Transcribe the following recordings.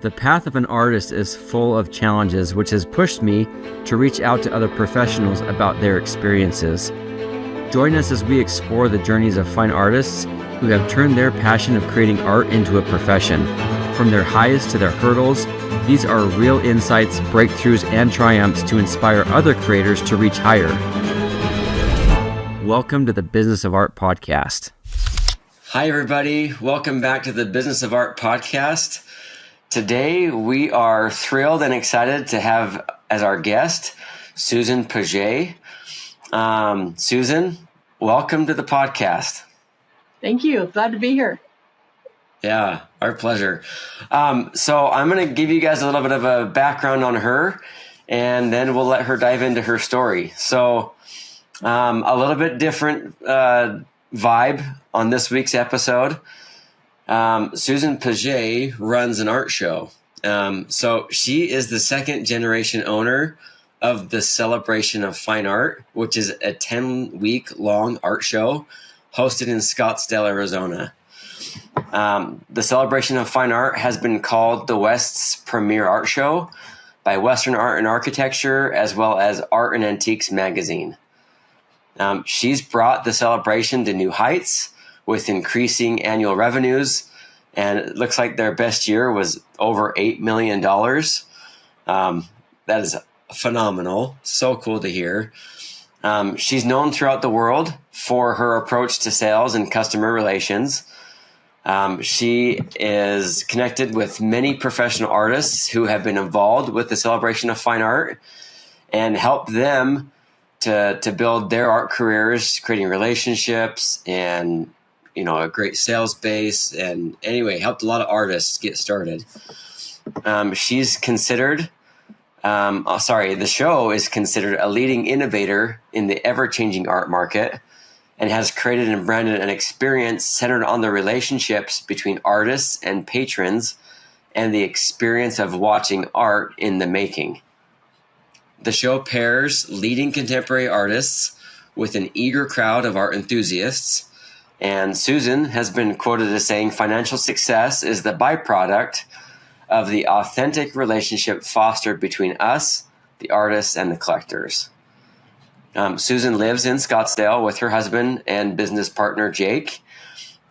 The path of an artist is full of challenges, which has pushed me to reach out to other professionals about their experiences. Join us as we explore the journeys of fine artists who have turned their passion of creating art into a profession. From their highs to their hurdles, these are real insights, breakthroughs, and triumphs to inspire other creators to reach higher. Welcome to the Business of Art podcast. Hi, everybody. Welcome back to the Business of Art podcast. Today, we are thrilled and excited to have as our guest, Susan Potje. Susan, welcome to the podcast. Thank you. Glad to be here. Yeah, our pleasure. So I'm going to give you guys a little bit of a background on her, and then we'll let her dive into her story. So a little bit different vibe on this week's episode. Susan Potje runs an art show. So she is the second generation owner of the Celebration of Fine Art, which is a 10-week long art show hosted in Scottsdale, Arizona. The Celebration of Fine Art has been called the West's premier art show by Western Art and Architecture, as well as Art and Antiques magazine. She's brought the celebration to new heights with increasing annual revenues, and it looks like their best year was over $8 million. That is phenomenal. So cool to hear. She's known throughout the world for her approach to sales and customer relations. She is connected with many professional artists who have been involved with the Celebration of Fine Art and helped them to build their art careers, creating relationships and, a great sales base. And anyway, helped a lot of artists get started. She's considered, the show is considered a leading innovator in the ever-changing art market, and has created and branded an experience centered on the relationships between artists and patrons and the experience of watching art in the making. The show pairs leading contemporary artists with an eager crowd of art enthusiasts, and Susan has been quoted as saying, "Financial success is the byproduct of the authentic relationship fostered between us, the artists, and the collectors." Susan lives in Scottsdale with her husband and business partner, Jake.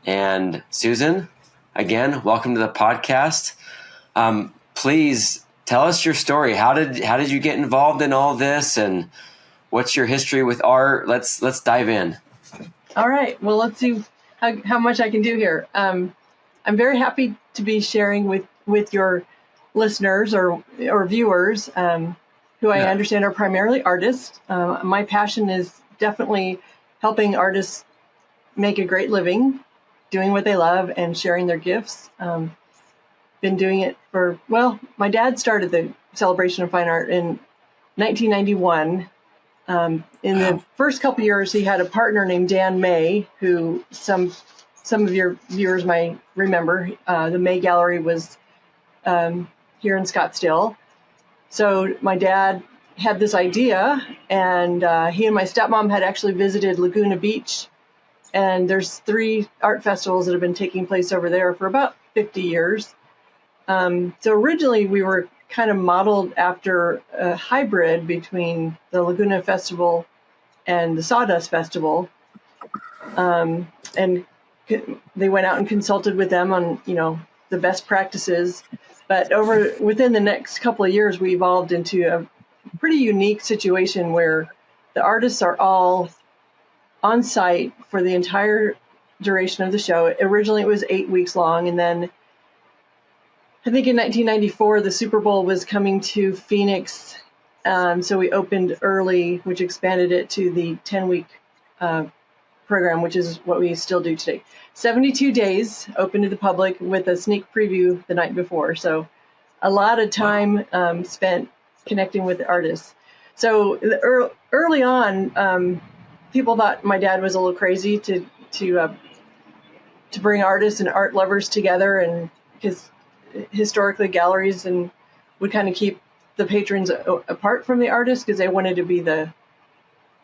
And Susan, again, welcome to the podcast. Please tell us your story. How did you get involved in all this, and what's your history with art? Let's dive in. All right. Well, let's see how much I can do here. I'm very happy to be sharing with your listeners or viewers, who I understand are primarily artists. My passion is definitely helping artists make a great living, doing what they love and sharing their gifts. Been doing it my dad started the Celebration of Fine Art in 1991. In the first couple years, he had a partner named Dan May, who some of your viewers might remember. The May Gallery was here in Scottsdale. So my dad had this idea, and he and my stepmom had actually visited Laguna Beach. And there's 3 art festivals that have been taking place over there for about 50 years. So originally we were kind of modeled after a hybrid between the Laguna Festival and the Sawdust Festival. And they went out and consulted with them on, the best practices. But within the next couple of years, we evolved into a pretty unique situation where the artists are all on site for the entire duration of the show. Originally, it was 8 weeks long. And then I think in 1994, the Super Bowl was coming to Phoenix. So we opened early, which expanded it to the 10-week program, which is what we still do today. 72 days open to the public with a sneak preview the night before. So a lot of time spent connecting with the artists. So early on, people thought my dad was a little crazy to bring artists and art lovers together, and because historically galleries would kind of keep the patrons apart from the artists because they wanted to be the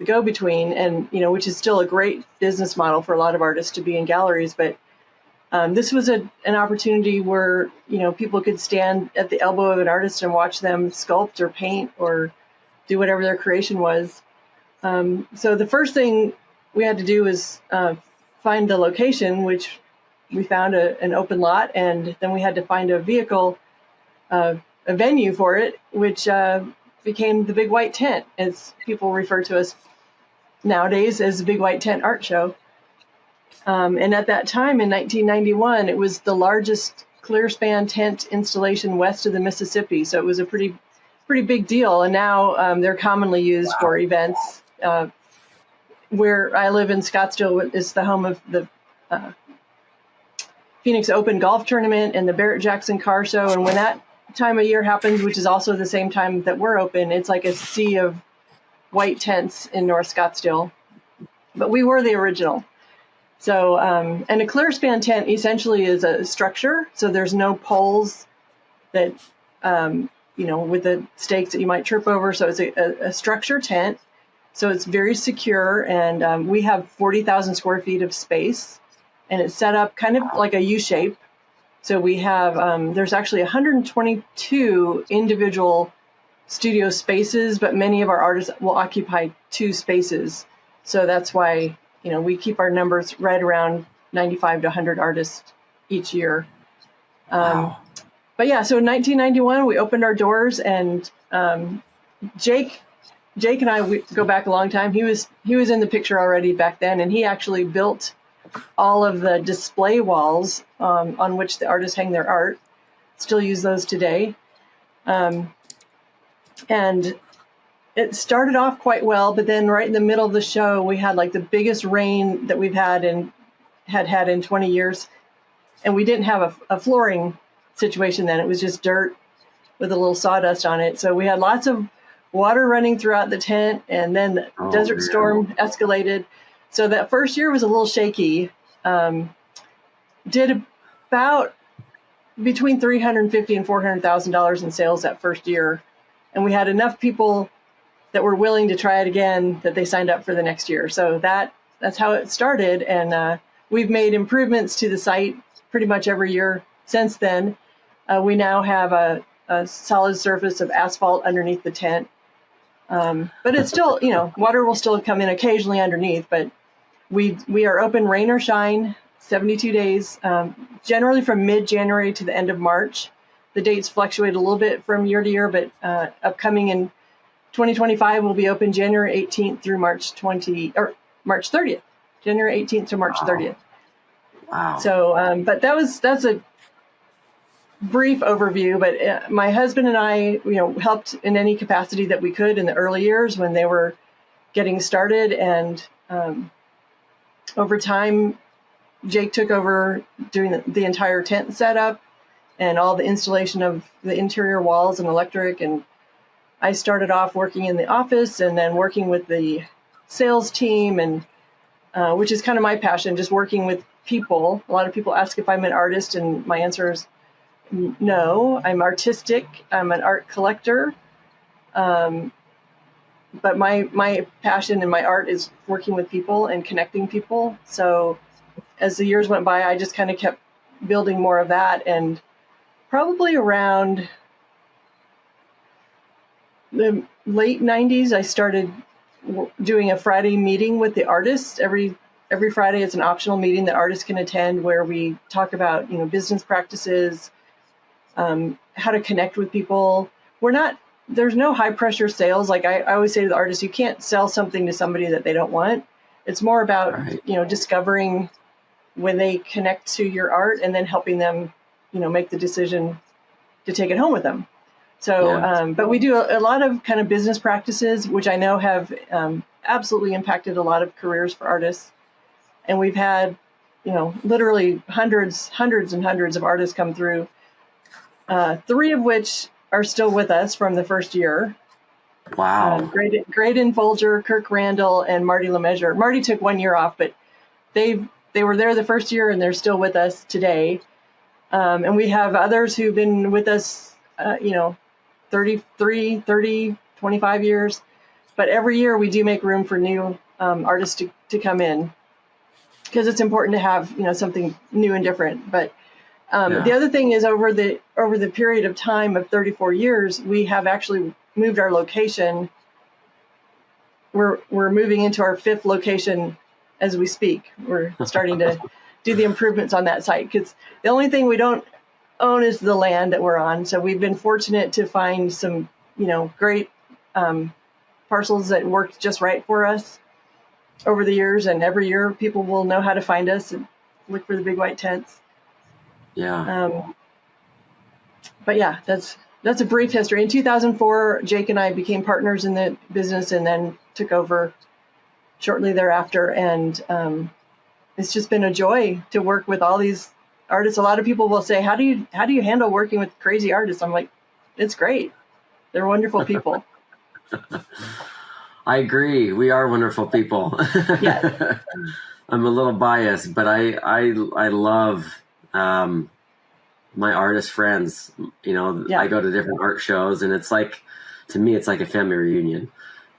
go-between, and which is still a great business model for a lot of artists to be in galleries. But This was an opportunity where, people could stand at the elbow of an artist and watch them sculpt or paint or do whatever their creation was. So the first thing we had to do was find the location, which we found an open lot, and then we had to find a venue for it, which became the Big White Tent, as people refer to us nowadays as the Big White Tent Art Show. And at that time in 1991, it was the largest clear span tent installation west of the Mississippi. So it was a pretty big deal. And now they're commonly used for events. Where I live in Scottsdale is the home of the Phoenix Open Golf Tournament and the Barrett-Jackson Car Show. And when that time of year happens, which is also the same time that we're open, it's like a sea of white tents in North Scottsdale. But we were the original. So, and a clear span tent essentially is a structure. So there's no poles that, with the stakes that you might trip over. So it's a structure tent. So it's very secure. And we have 40,000 square feet of space. And it's set up kind of like a U shape. So we have, there's actually 122 individual studio spaces, but many of our artists will occupy 2 spaces. So that's why, we keep our numbers right around 95 to 100 artists each year. Wow. But yeah, so in 1991, we opened our doors, and Jake and I, we go back a long time. He was in the picture already back then, and he actually built all of the display walls on which the artists hang their art. Still use those today. And it started off quite well, but then right in the middle of the show, we had like the biggest rain that we've had in 20 years. And we didn't have a flooring situation then. It was just dirt with a little sawdust on it. So we had lots of water running throughout the tent, and then the desert storm escalated. So that first year was a little shaky. Did about between $350,000 and $400,000 in sales that first year. And we had enough people that were willing to try it again that they signed up for the next year. So that's how it started. And we've made improvements to the site pretty much every year since then. We now have a solid surface of asphalt underneath the tent. But it's still, water will still come in occasionally underneath, but we are open rain or shine, 72 days, generally from mid-January to the end of March. The dates fluctuate a little bit from year to year, but upcoming in 2025 will be open January 18th through March 30th, January 18th to March 30th. Wow. So, but that's a brief overview, but my husband and I, helped in any capacity that we could in the early years when they were getting started. And over time, Jake took over doing the entire tent setup and all the installation of the interior walls and electric. And I started off working in the office and then working with the sales team, and which is kind of my passion, just working with people. A lot of people ask if I'm an artist, and my answer is no. I'm artistic. I'm an art collector. But my passion and my art is working with people and connecting people. So as the years went by, I just kind of kept building more of that. And probably around the late 90s, I started doing a Friday meeting with the artists. Every Friday, it's an optional meeting that artists can attend where we talk about, business practices, how to connect with people. There's no high pressure sales. Like I always say to the artists, you can't sell something to somebody that they don't want. It's more about, right, discovering when they connect to your art and then helping them, make the decision to take it home with them. So, yeah. But we do a lot of kind of business practices, which I know have absolutely impacted a lot of careers for artists. And we've had, literally hundreds and hundreds of artists come through, 3 of which are still with us from the first year. Wow. Graydon Folger, Kirk Randall, and Marty LeMessurier. Marty took 1 year off, but they were there the first year and they're still with us today. And we have others who've been with us, 33, 30, 25 years. But every year we do make room for new artists to come in. because it's important to have, something new and different. But Yeah. the other thing is over the period of time of 34 years, we have actually moved our location. We're moving into our 5th location as we speak. We're starting to do the improvements on that site, because the only thing we don't own is the land that we're on. So we've been fortunate to find some, great parcels that worked just right for us over the years. And every year people will know how to find us and look for the big white tents. Yeah. But yeah, that's a brief history. In 2004, Jake and I became partners in the business and then took over shortly thereafter. And it's just been a joy to work with all these artists. A lot of people will say, how do you handle working with crazy artists? I'm like, it's great. They're wonderful people. I agree. We are wonderful people. Yeah. I'm a little biased, but I love my artist friends. Yeah. I go to different art shows, and it's like, to me, it's like a family reunion.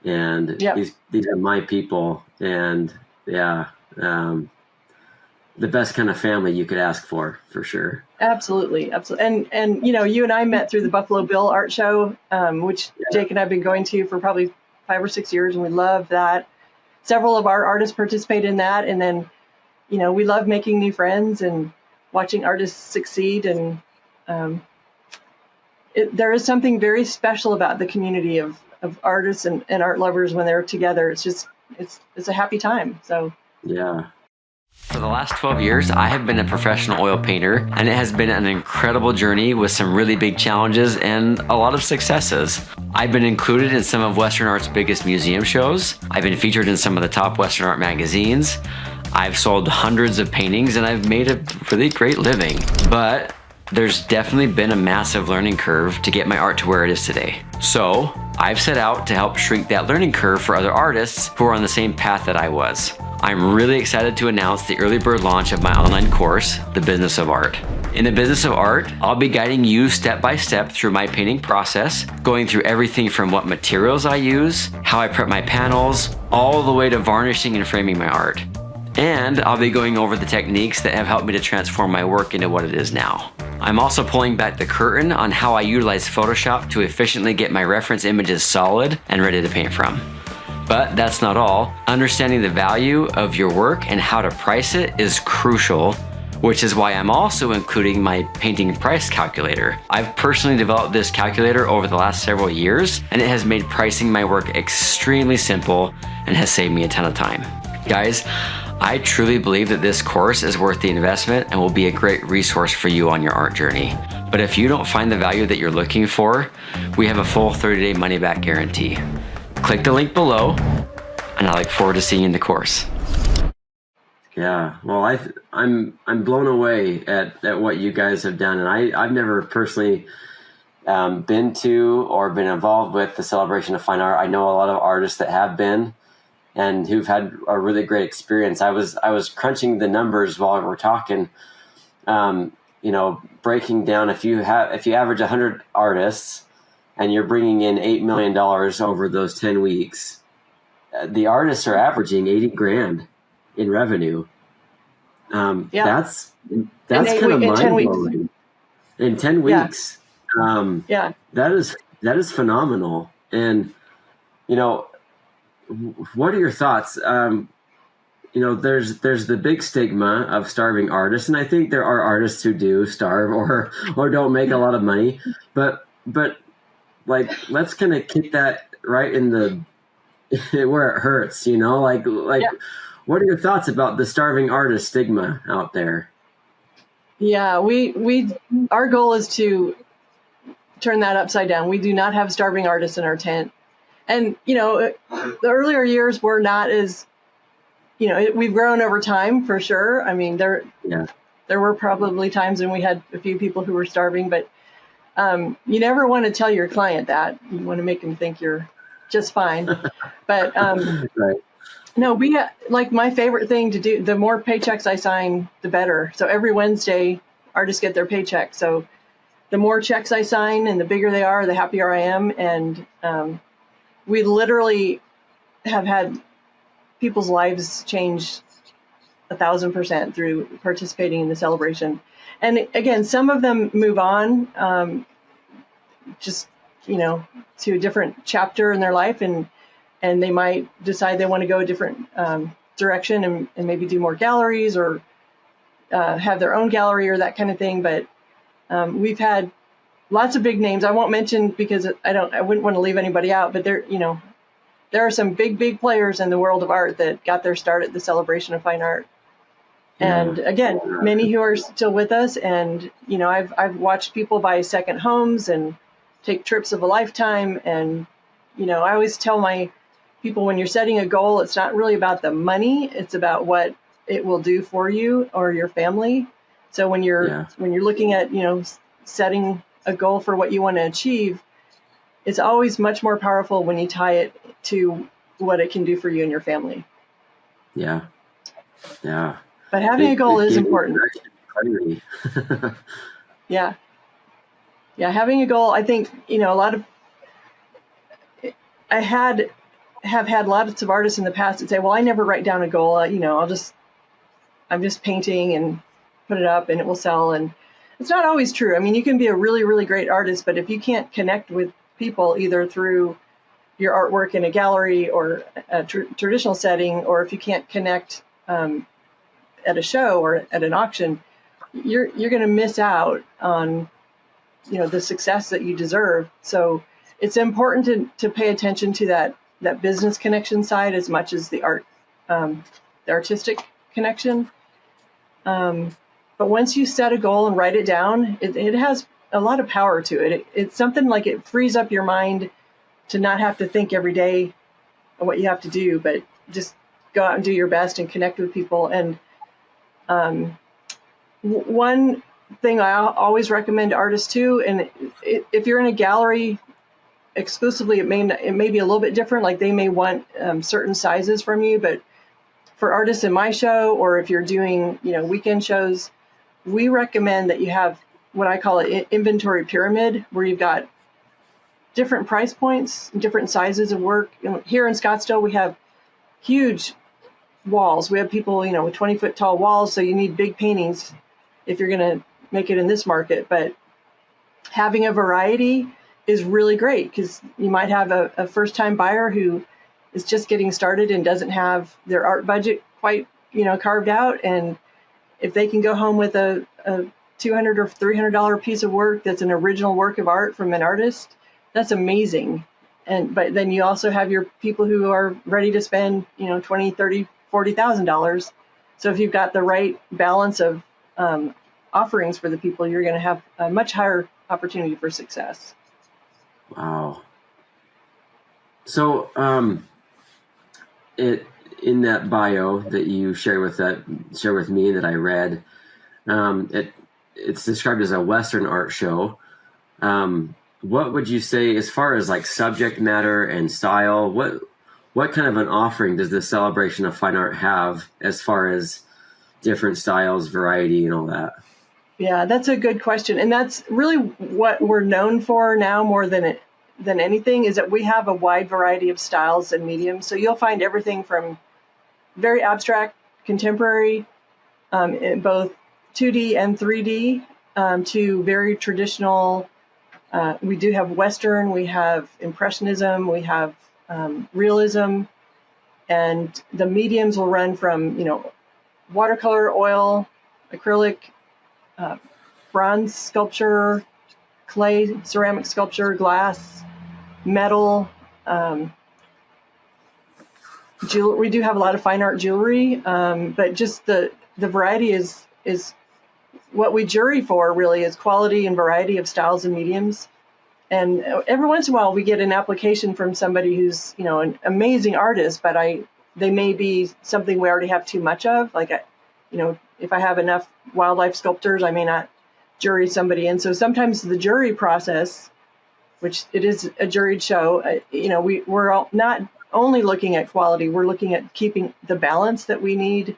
And these are my people, and yeah, the best kind of family you could ask for sure. Absolutely. And you and I met through the Buffalo Bill Art Show, which Jake and I have been going to for probably 5 or 6 years, and we love that. Several of our artists participate in that, and then we love making new friends and watching artists succeed. And there is something very special about the community of artists and art lovers when they're together. It's just it's a happy time. So yeah. For the last 12 years, I have been a professional oil painter, and it has been an incredible journey with some really big challenges and a lot of successes. I've been included in some of Western Art's biggest museum shows. I've been featured in some of the top Western Art magazines. I've sold hundreds of paintings, and I've made a really great living. But there's definitely been a massive learning curve to get my art to where it is today. So I've set out to help shrink that learning curve for other artists who are on the same path that I was. I'm really excited to announce the early bird launch of my online course, The Business of Art. In The Business of Art, I'll be guiding you step by step through my painting process, going through everything from what materials I use, how I prep my panels, all the way to varnishing and framing my art. And I'll be going over the techniques that have helped me to transform my work into what it is now. I'm also pulling back the curtain on how I utilize Photoshop to efficiently get my reference images solid and ready to paint from. But that's not all. Understanding the value of your work and how to price it is crucial, which is why I'm also including my painting price calculator. I've personally developed this calculator over the last several years, and it has made pricing my work extremely simple and has saved me a ton of time. Guys, I truly believe that this course is worth the investment and will be a great resource for you on your art journey. But if you don't find the value that you're looking for, we have a full 30-day money-back guarantee. Click the link below, and I look forward to seeing you in the course. Yeah, well, I'm blown away at what you guys have done, and I've never personally been to or been involved with the Celebration of Fine Art. I know a lot of artists that have been and who've had a really great experience. I was crunching the numbers while we were talking. Breaking down, if you average 100 artists and you're bringing in $8 million over those 10 weeks, the artists are averaging 80 grand in revenue. That's kind of mind-blowing. In 10 weeks. That is phenomenal. And, what are your thoughts? There's the big stigma of starving artists, and I think there are artists who do starve or don't make a lot of money, but like, let's kind of kick that right in the where it hurts, what are your thoughts about the starving artist stigma out there? Yeah, our goal is to turn that upside down. We do not have starving artists in our tent. And, the earlier years were not as, we've grown over time for sure. I mean, there were probably times when we had a few people who were starving, but you never want to tell your client that. You want to make them think you're just fine. But right. No, my favorite thing to do, the more paychecks I sign, the better. So every Wednesday, artists get their paycheck. So the more checks I sign and the bigger they are, the happier I am. And we literally have had people's lives change 1,000% through participating in the celebration. And again, some of them move on, just, to a different chapter in their life, and they might decide they want to go a different direction and maybe do more galleries or have their own gallery or that kind of thing. But we've had lots of big names. I won't mention because I wouldn't want to leave anybody out, but there are some big players in the world of art that got their start at the celebration of fine art. And again, many who are still with us. And, I've watched people buy second homes and take trips of a lifetime. And, I always tell my people, when you're setting a goal, it's not really about the money. It's about what it will do for you or your family. So when you're looking at, setting a goal for what you want to achieve, it's always much more powerful when you tie it to what it can do for you and your family. Yeah. But having a goal is important. Yeah. Having a goal, I think, I have had lots of artists in the past that say, well, I never write down a goal. I'm just painting and put it up and it will sell. And it's not always true. I mean, you can be a really, really great artist, but if you can't connect with people either through your artwork in a gallery or a traditional setting, or if you can't connect at a show or at an auction, you're going to miss out on, the success that you deserve. So it's important to pay attention to that business connection side as much as the artistic connection. But once you set a goal and write it down, it has a lot of power to it. It's something like it frees up your mind to not have to think every day of what you have to do, but just go out and do your best and connect with people. And one thing I always recommend to artists too, and if you're in a gallery exclusively, it may be a little bit different. Like they may want certain sizes from you, but for artists in my show, or if you're doing weekend shows, we recommend that you have what I call an inventory pyramid, where you've got different price points, different sizes of work. Here in Scottsdale, we have huge walls. We have people, with 20-foot tall walls, so you need big paintings if you're going to make it in this market. But having a variety is really great, because you might have a first-time buyer who is just getting started and doesn't have their art budget quite, carved out. And if they can go home with a $200 or $300 piece of work that's an original work of art from an artist, that's amazing. But then you also have your people who are ready to spend, $20, $30, $40,000. So if you've got the right balance of offerings for the people, you're going to have a much higher opportunity for success. Wow. So, in that bio that you share with me that I read, it's described as a Western art show. What would you say as far as like subject matter and style? What kind of an offering does the celebration of fine art have as far as different styles, variety, and all that? Yeah, that's a good question. And that's really what we're known for now more than anything, is that we have a wide variety of styles and mediums. So you'll find everything from very abstract, contemporary, in both 2D and 3D, to very traditional. We do have Western, we have Impressionism, we have realism, and the mediums will run from, watercolor, oil, acrylic, bronze sculpture, clay, ceramic sculpture, glass, metal. We do have a lot of fine art jewelry, but just the variety is what we jury for, really, is quality and variety of styles and mediums. And every once in a while we get an application from somebody who's, an amazing artist, but they may be something we already have too much of. Like, if I have enough wildlife sculptors, I may not jury somebody. And so sometimes the jury process, which it is a juried show, we're not only looking at quality, we're looking at keeping the balance that we need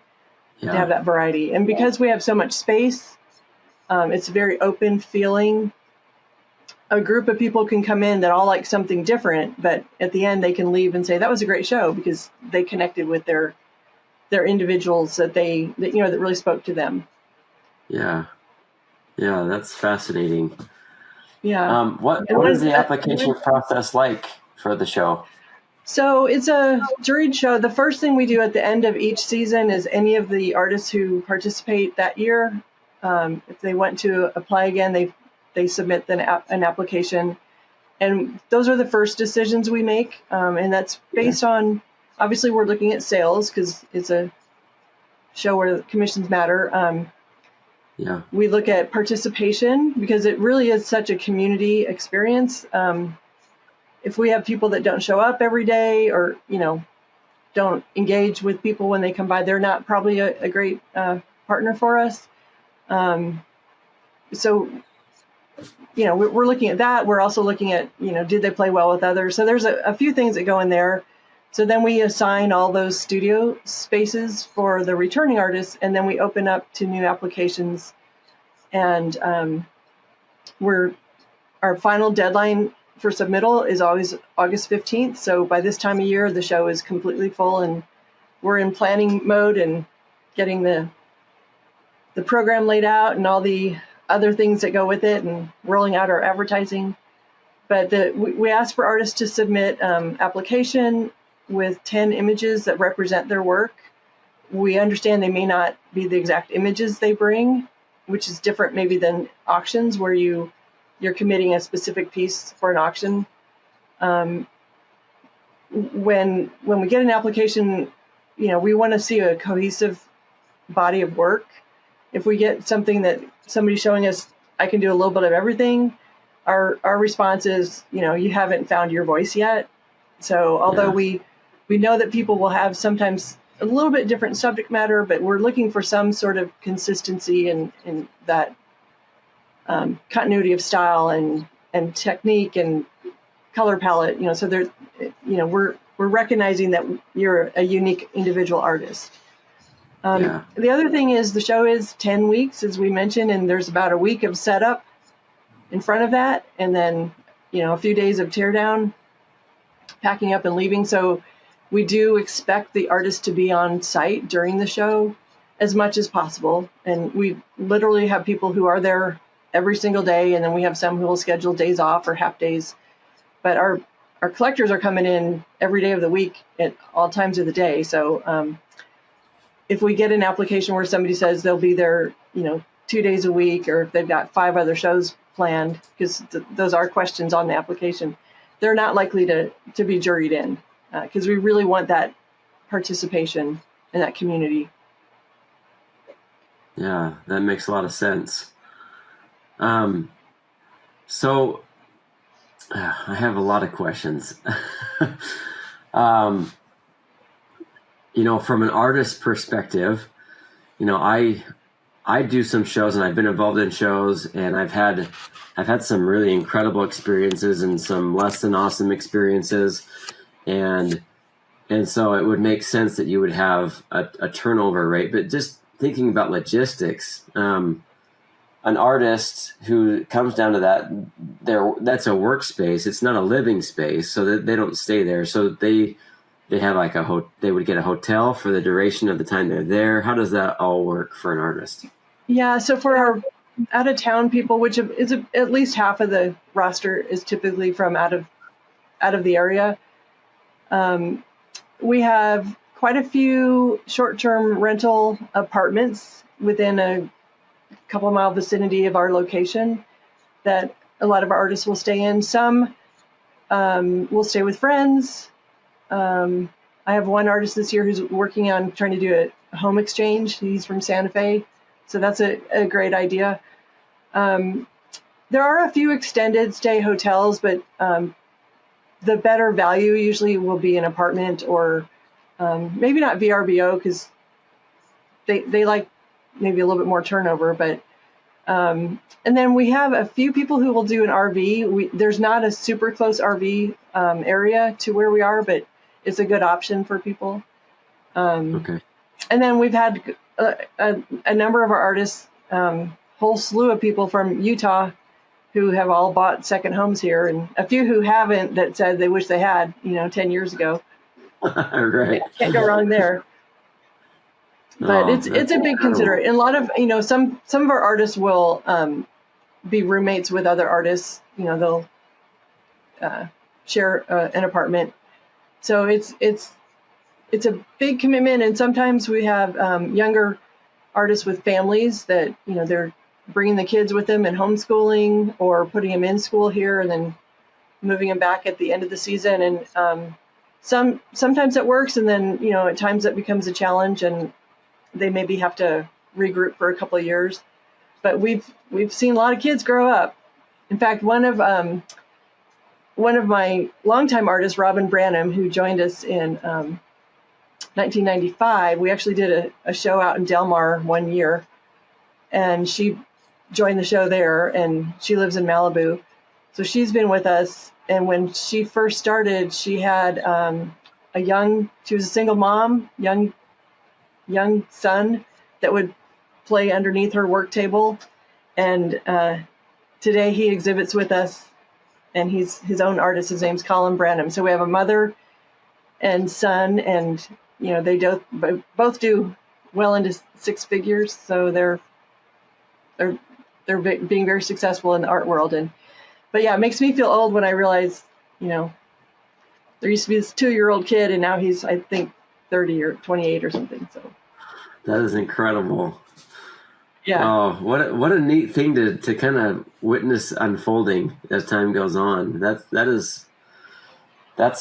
to have that variety. And because we have so much space, it's a very open feeling. A group of people can come in that all like something different, but at the end they can leave and say, that was a great show, because they connected with their their individuals that that really spoke to them. Yeah. Yeah, that's fascinating. Yeah. What is the application process like for the show? So it's a juried show. The first thing we do at the end of each season is any of the artists who participate that year, if they want to apply again, they submit an application. And those are the first decisions we make. And that's based on, obviously, we're looking at sales because it's a show where commissions matter. We look at participation because it really is such a community experience. If we have people that don't show up every day or, don't engage with people when they come by, they're not probably a great partner for us. So, we're looking at that. We're also looking at, did they play well with others? So there's a few things that go in there. So then we assign all those studio spaces for the returning artists, and then we open up to new applications. And our final deadline for submittal is always August 15th. So by this time of year, the show is completely full, and we're in planning mode and getting the program laid out and all the other things that go with it and rolling out our advertising. But we ask for artists to submit application with 10 images that represent their work. We understand they may not be the exact images they bring, which is different maybe than auctions where you're committing a specific piece for an auction. When we get an application, we want to see a cohesive body of work. If we get something that somebody's showing us, I can do a little bit of everything, our response is, you haven't found your voice yet. So although we know that people will have sometimes a little bit different subject matter, but we're looking for some sort of consistency in that continuity of style and technique and color palette, so there's, we're recognizing that you're a unique individual artist. The other thing is the show is 10 weeks, as we mentioned, and there's about a week of setup in front of that, and then, a few days of teardown, packing up and leaving. So we do expect the artist to be on site during the show as much as possible. And we literally have people who are there every single day, and then we have some who will schedule days off or half days. But our collectors are coming in every day of the week at all times of the day. So if we get an application where somebody says they'll be there, 2 days a week, or if they've got 5 other shows planned, because those are questions on the application, they're not likely to be juried in, because we really want that participation in that community. Yeah, that makes a lot of sense. So I have a lot of questions. From an artist perspective, I do some shows, and I've been involved in shows, and I've had some really incredible experiences and some less than awesome experiences, and so it would make sense that you would have a turnover rate. But just thinking about logistics, an artist who comes down to that's a workspace. It's not a living space, so that they don't stay there. So they have they would get a hotel for the duration of the time they're there. How does that all work for an artist? Yeah, so for our out of town people, which is at least half of the roster is typically from out of the area. We have quite a few short-term rental apartments within a couple of mile vicinity of our location that a lot of our artists will stay in. Some will stay with friends. I have one artist this year who's working on trying to do a home exchange. He's from Santa Fe, so that's a great idea. There are a few extended stay hotels, but the better value usually will be an apartment, or maybe not VRBO, because they like maybe a little bit more turnover. But and then we have a few people who will do an RV. There's not a super close RV area to where we are, but it's a good option for people. Okay. And then we've had a number of our artists, whole slew of people from Utah who have all bought second homes here, and a few who haven't that said they wish they had, 10 years ago. Right. Can't go wrong there. But Oh, it's that's a big incredible. consideration. And a lot of, some of our artists will be roommates with other artists. They'll share an apartment. So it's a big commitment. And sometimes we have younger artists with families that, they're bringing the kids with them and homeschooling or putting them in school here and then moving them back at the end of the season. And sometimes it works. And then, at times it becomes a challenge and they maybe have to regroup for a couple of years. But we've seen a lot of kids grow up. In fact, one of my longtime artists, Robin Branham, who joined us in 1995, we actually did a show out in Del Mar one year, and she joined the show there, and she lives in Malibu. So she's been with us, and when she first started, she had she was a single mom, young son that would play underneath her work table, and today he exhibits with us, and he's his own artist. His name's Colin Branham. So we have a mother and son, and they both do well into six figures. So they're being very successful in the art world. But yeah, it makes me feel old when I realize, there used to be this 2-year-old kid, and now he's, I think, 30 or 28 or something. So That is incredible. yeah. Oh, what a neat thing to kind of witness unfolding as time goes on. That's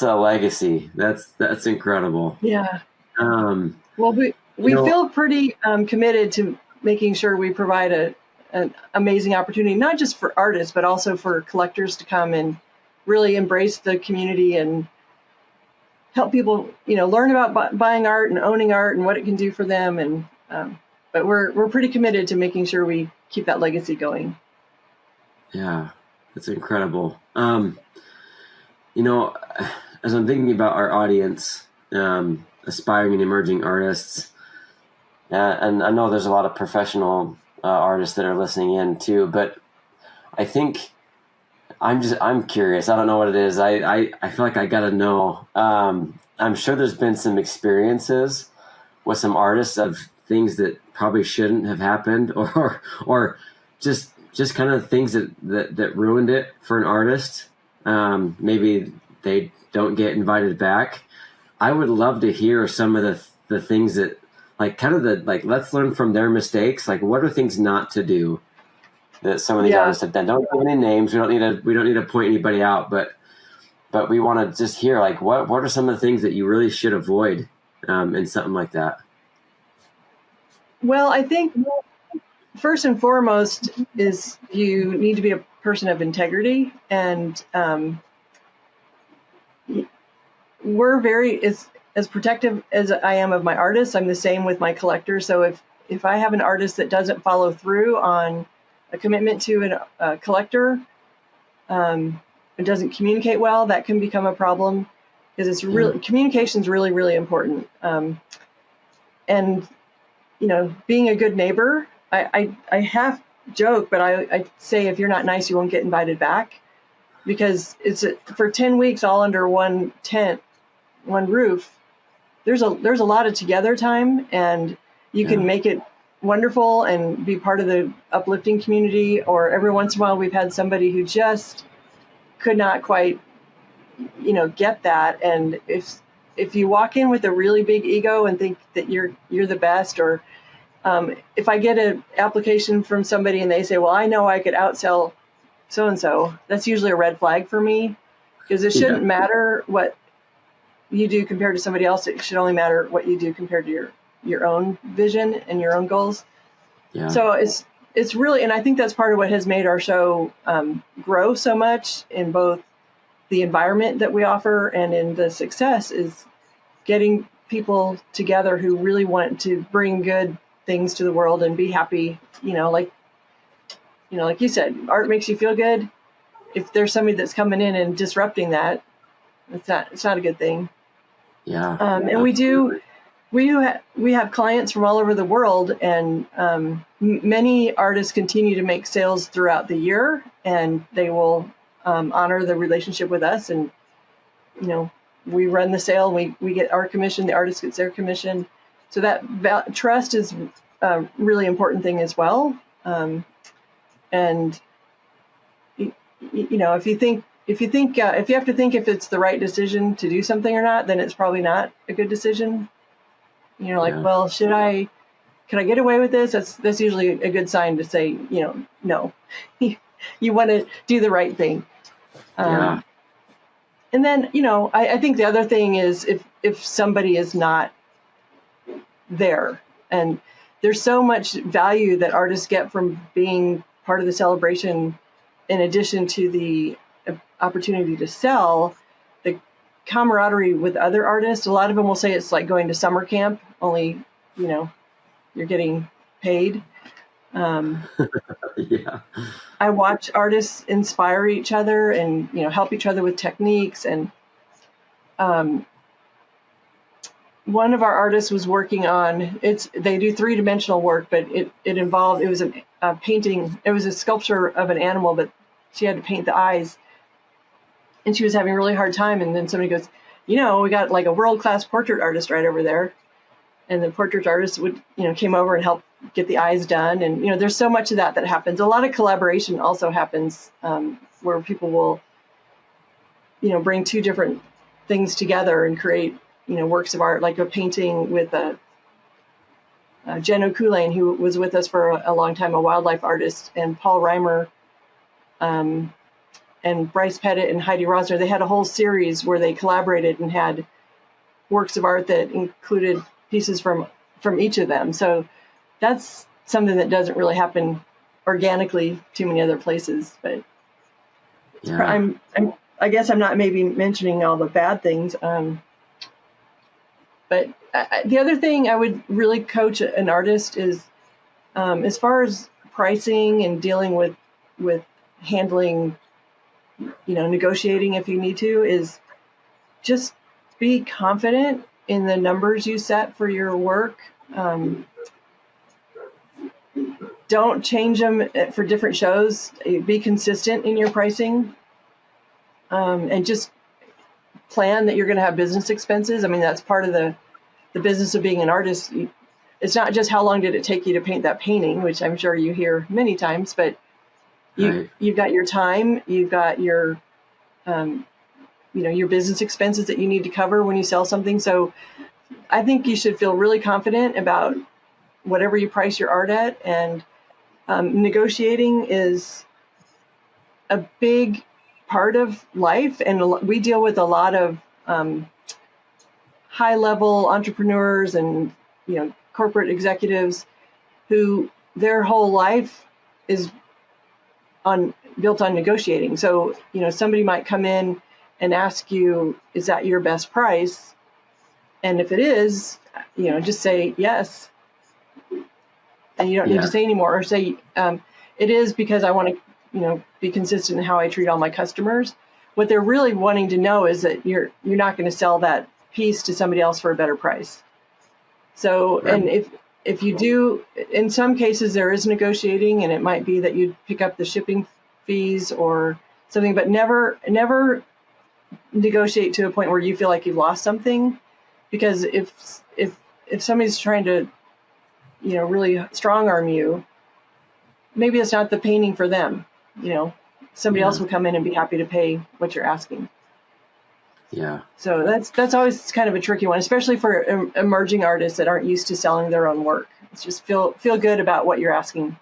a legacy. That's incredible. Yeah. Um, Well, we you know, feel pretty committed to making sure we provide an amazing opportunity, not just for artists, but also for collectors to come and really embrace the community and help people, learn about buying art and owning art and what it can do for them. And but we're pretty committed to making sure we keep that legacy going. yeah, that's incredible. You know, as I'm thinking about our audience, aspiring and emerging artists, and I know there's a lot of professional artists that are listening in too, but I think I'm curious. I don't know what it is. I feel like I gotta know. I'm sure there's been some experiences with some artists of things that probably shouldn't have happened, or just kind of things that ruined it for an artist. Maybe they don't get invited back. I would love to hear some of the things that, like, kind of let's learn from their mistakes. Like, what are things not to do that some of these Yeah. artists have done? Don't give any names. We don't need to point anybody out, but we want to just hear, like, what are some of the things that you really should avoid in something like that. Well, I think first and foremost is you need to be a person of integrity, and we're very as protective as I am of my artists. I'm the same with my collectors. So if I have an artist that doesn't follow through on a commitment to a collector, and doesn't communicate well, that can become a problem, because it's really communication is really, really important. And being a good neighbor, I half joke, but I say, if you're not nice, you won't get invited back, because it's for 10 weeks all under one tent, one roof. There's a lot of together time, and you can make it wonderful and be part of the uplifting community. Or every once in a while, we've had somebody who just could not quite, get that. And if you walk in with a really big ego and think that you're the best, or if I get an application from somebody and they say, well, I know I could outsell so-and-so, that's usually a red flag for me, because it shouldn't matter what you do compared to somebody else. It should only matter what you do compared to your own vision and your own goals. Yeah. So it's really, and I think that's part of what has made our show grow so much, in both the environment that we offer and in the success, is getting people together who really want to bring good things to the world and be happy. Like you said, art makes you feel good. If there's somebody that's coming in and disrupting that, it's not a good thing. Yeah. And we have clients from all over the world, and many artists continue to make sales throughout the year, and they will honor the relationship with us. And we run the sale, we get our commission, the artist gets their commission. So that trust is a really important thing as well. And if you have to think if it's the right decision to do something or not, then it's probably not a good decision. Well, can I get away with this? That's usually a good sign to say, no. You want to do the right thing. And then, I think the other thing is if somebody is not there, and there's so much value that artists get from being part of the celebration, in addition to the opportunity to sell, the camaraderie with other artists. A lot of them will say it's like going to summer camp, only, you're getting paid. I watch artists inspire each other and, help each other with techniques. And one of our artists was working on, they do 3-dimensional work, but it was a painting. It was a sculpture of an animal, but she had to paint the eyes, and she was having a really hard time. And then somebody goes, we got like a world-class portrait artist right over there. And the portrait artist came over and helped get the eyes done. And, there's so much of that happens. A lot of collaboration also happens, where people will, bring 2 different things together and create, works of art, like a painting with Jen O'Kulane, who was with us for a long time, a wildlife artist, and Paul Reimer, and Bryce Pettit and Heidi Rosner. They had a whole series where they collaborated and had works of art that included pieces from each of them. So that's something that doesn't really happen organically too many other places. But I guess I'm not maybe mentioning all the bad things. But the other thing I would really coach an artist is, as far as pricing and dealing with handling, negotiating if you need to, is just be confident in the numbers you set for your work. Don't change them for different shows. Be consistent in your pricing, and just plan that you're going to have business expenses. I mean, that's part of the business of being an artist. It's not just how long did it take you to paint that painting, which I'm sure you hear many times, but you've got your time, you've got your, your business expenses that you need to cover when you sell something. So I think you should feel really confident about whatever you price your art at. And negotiating is a big part of life. And we deal with a lot of high-level entrepreneurs and, corporate executives who their whole life is built on negotiating. So, somebody might come in and ask you, is that your best price? And if it is, just say yes. And you don't need to say anymore, or say, it is because I want to, be consistent in how I treat all my customers. What they're really wanting to know is that you're not going to sell that piece to somebody else for a better price. So, and if you do, in some cases there is negotiating, and it might be that you pick up the shipping fees or something, but never negotiate to a point where you feel like you've lost something. Because if somebody's trying to, really strong arm you, maybe it's not the painting for them. Somebody else will come in and be happy to pay what you're asking. Yeah. So that's always kind of a tricky one, especially for emerging artists that aren't used to selling their own work. It's just feel good about what you're asking.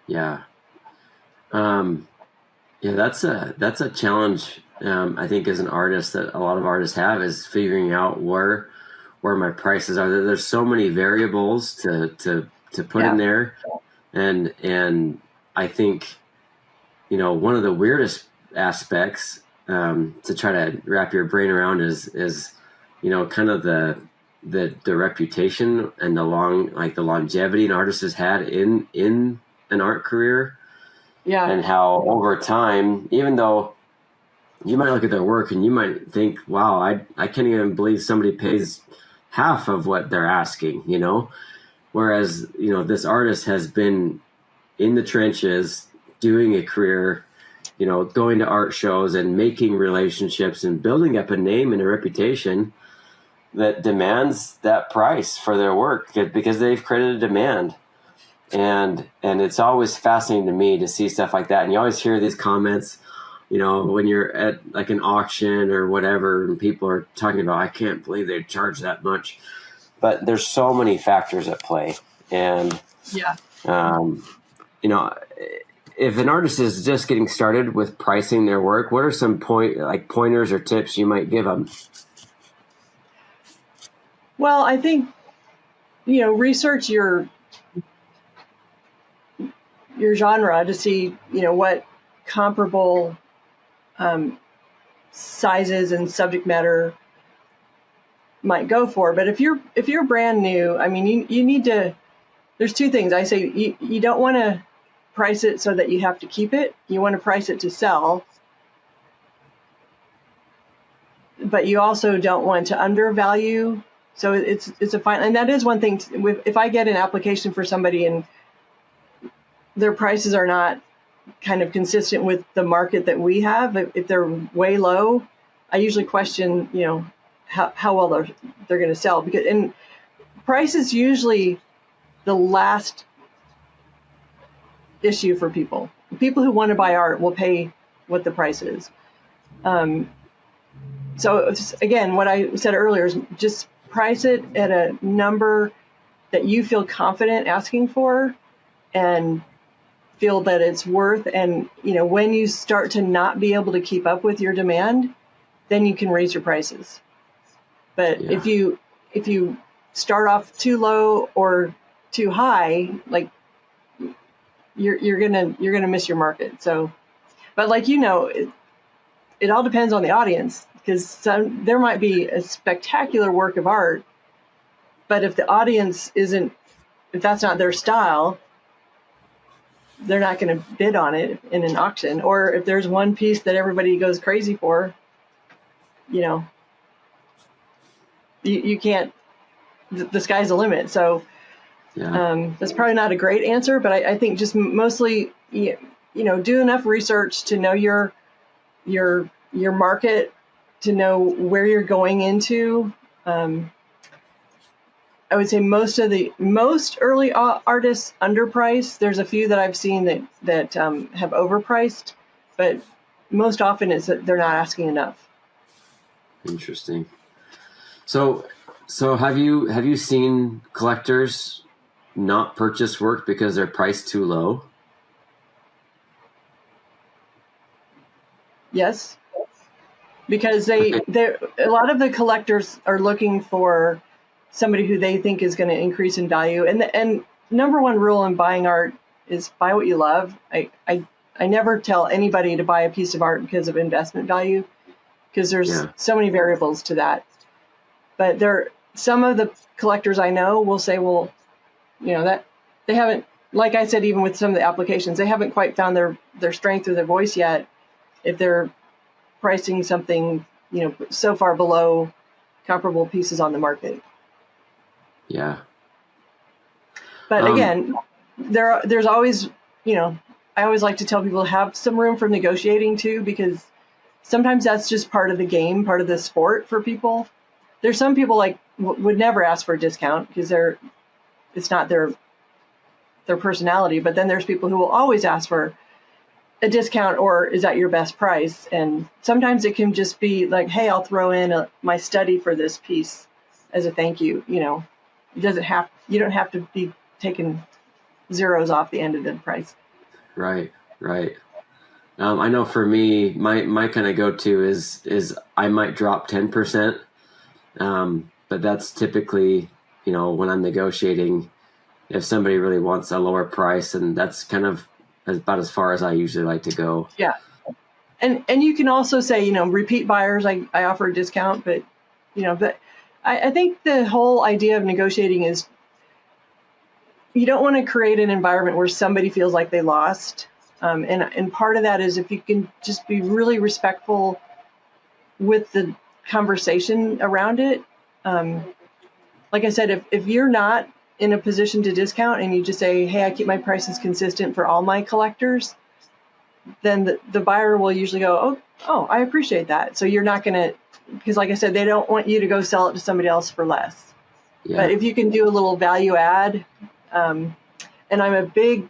Yeah. That's a challenge. I think as an artist that a lot of artists have, is figuring out where my prices are. There's so many variables to put in there. And I think, one of the weirdest aspects to try to wrap your brain around is kind of the reputation and the longevity an artist has had in an art career. Yeah. And how over time, even though you might look at their work and you might think, wow, I can't even believe somebody pays half of what they're asking, whereas, this artist has been in the trenches doing a career, going to art shows and making relationships and building up a name and a reputation. that demands that price for their work because they've created a demand. And it's always fascinating to me to see stuff like that. And you always hear these comments, when you're at like an auction or whatever, and people are talking about, I can't believe they charge that much. But there's so many factors at play. And, Yeah. If an artist is just getting started with pricing their work, what are some pointers or tips you might give them? Well, I think, research your genre to see, what comparable sizes and subject matter might go for. But if you're brand new, I mean, you need to, there's two things. I say you don't want to price it so that you have to keep it. You want to price it to sell. But you also don't want to undervalue. So it's a fine, and that is one thing. If I get an application for somebody and their prices are not kind of consistent with the market that we have, if they're way low, I usually question, how well they're going to sell, and price is usually the last issue for people. People who want to buy art will pay what the price is. So again, what I said earlier is just price it at a number that you feel confident asking for and feel that it's worth. And, when you start to not be able to keep up with your demand, then you can raise your prices. But if you start off too low or too high, like you're gonna miss your market. So, but it all depends on the audience, because there might be a spectacular work of art, but if the audience if that's not their style, they're not going to bid on it in an auction. Or if there's one piece that everybody goes crazy for, you can't, the sky's the limit. So that's probably not a great answer, but I think just mostly, do enough research to know your market, to know where you're going into. I would say most early artists underprice. There's a few that I've seen that have overpriced, but most often it's that they're not asking enough. Interesting. So have you seen collectors not purchase work because they're priced too low? Yes, because a lot of the collectors are looking for somebody who they think is going to increase in value. And number one rule in buying art is buy what you love. I never tell anybody to buy a piece of art because of investment value, because there's so many variables to that. But some of the collectors I know will say, well, that they haven't, like I said, even with some of the applications, they haven't quite found their strength or their voice yet if they're pricing something, so far below comparable pieces on the market. Yeah. But again, there's always, I always like to tell people to have some room for negotiating too, because sometimes that's just part of the game, part of the sport for people. There's some people would never ask for a discount because it's not their personality. But then there's people who will always ask for a discount, or is that your best price? And sometimes it can just be like, hey, I'll throw in my study for this piece as a thank you. You don't have to be taking zeros off the end of the price. Right. I know for me, my kind of go-to is I might drop 10%, but that's typically, when I'm negotiating, if somebody really wants a lower price, and that's kind of about as far as I usually like to go. Yeah. And you can also say, repeat buyers, I offer a discount, but I think the whole idea of negotiating is you don't want to create an environment where somebody feels like they lost. And part of that is if you can just be really respectful with the conversation around it. Like I said, if you're not in a position to discount and you just say, hey, I keep my prices consistent for all my collectors, then the buyer will usually go, oh, I appreciate that. So you're not going to because like I said, they don't want you to go sell it to somebody else for less. Yeah. But if you can do a little value add, and I'm a big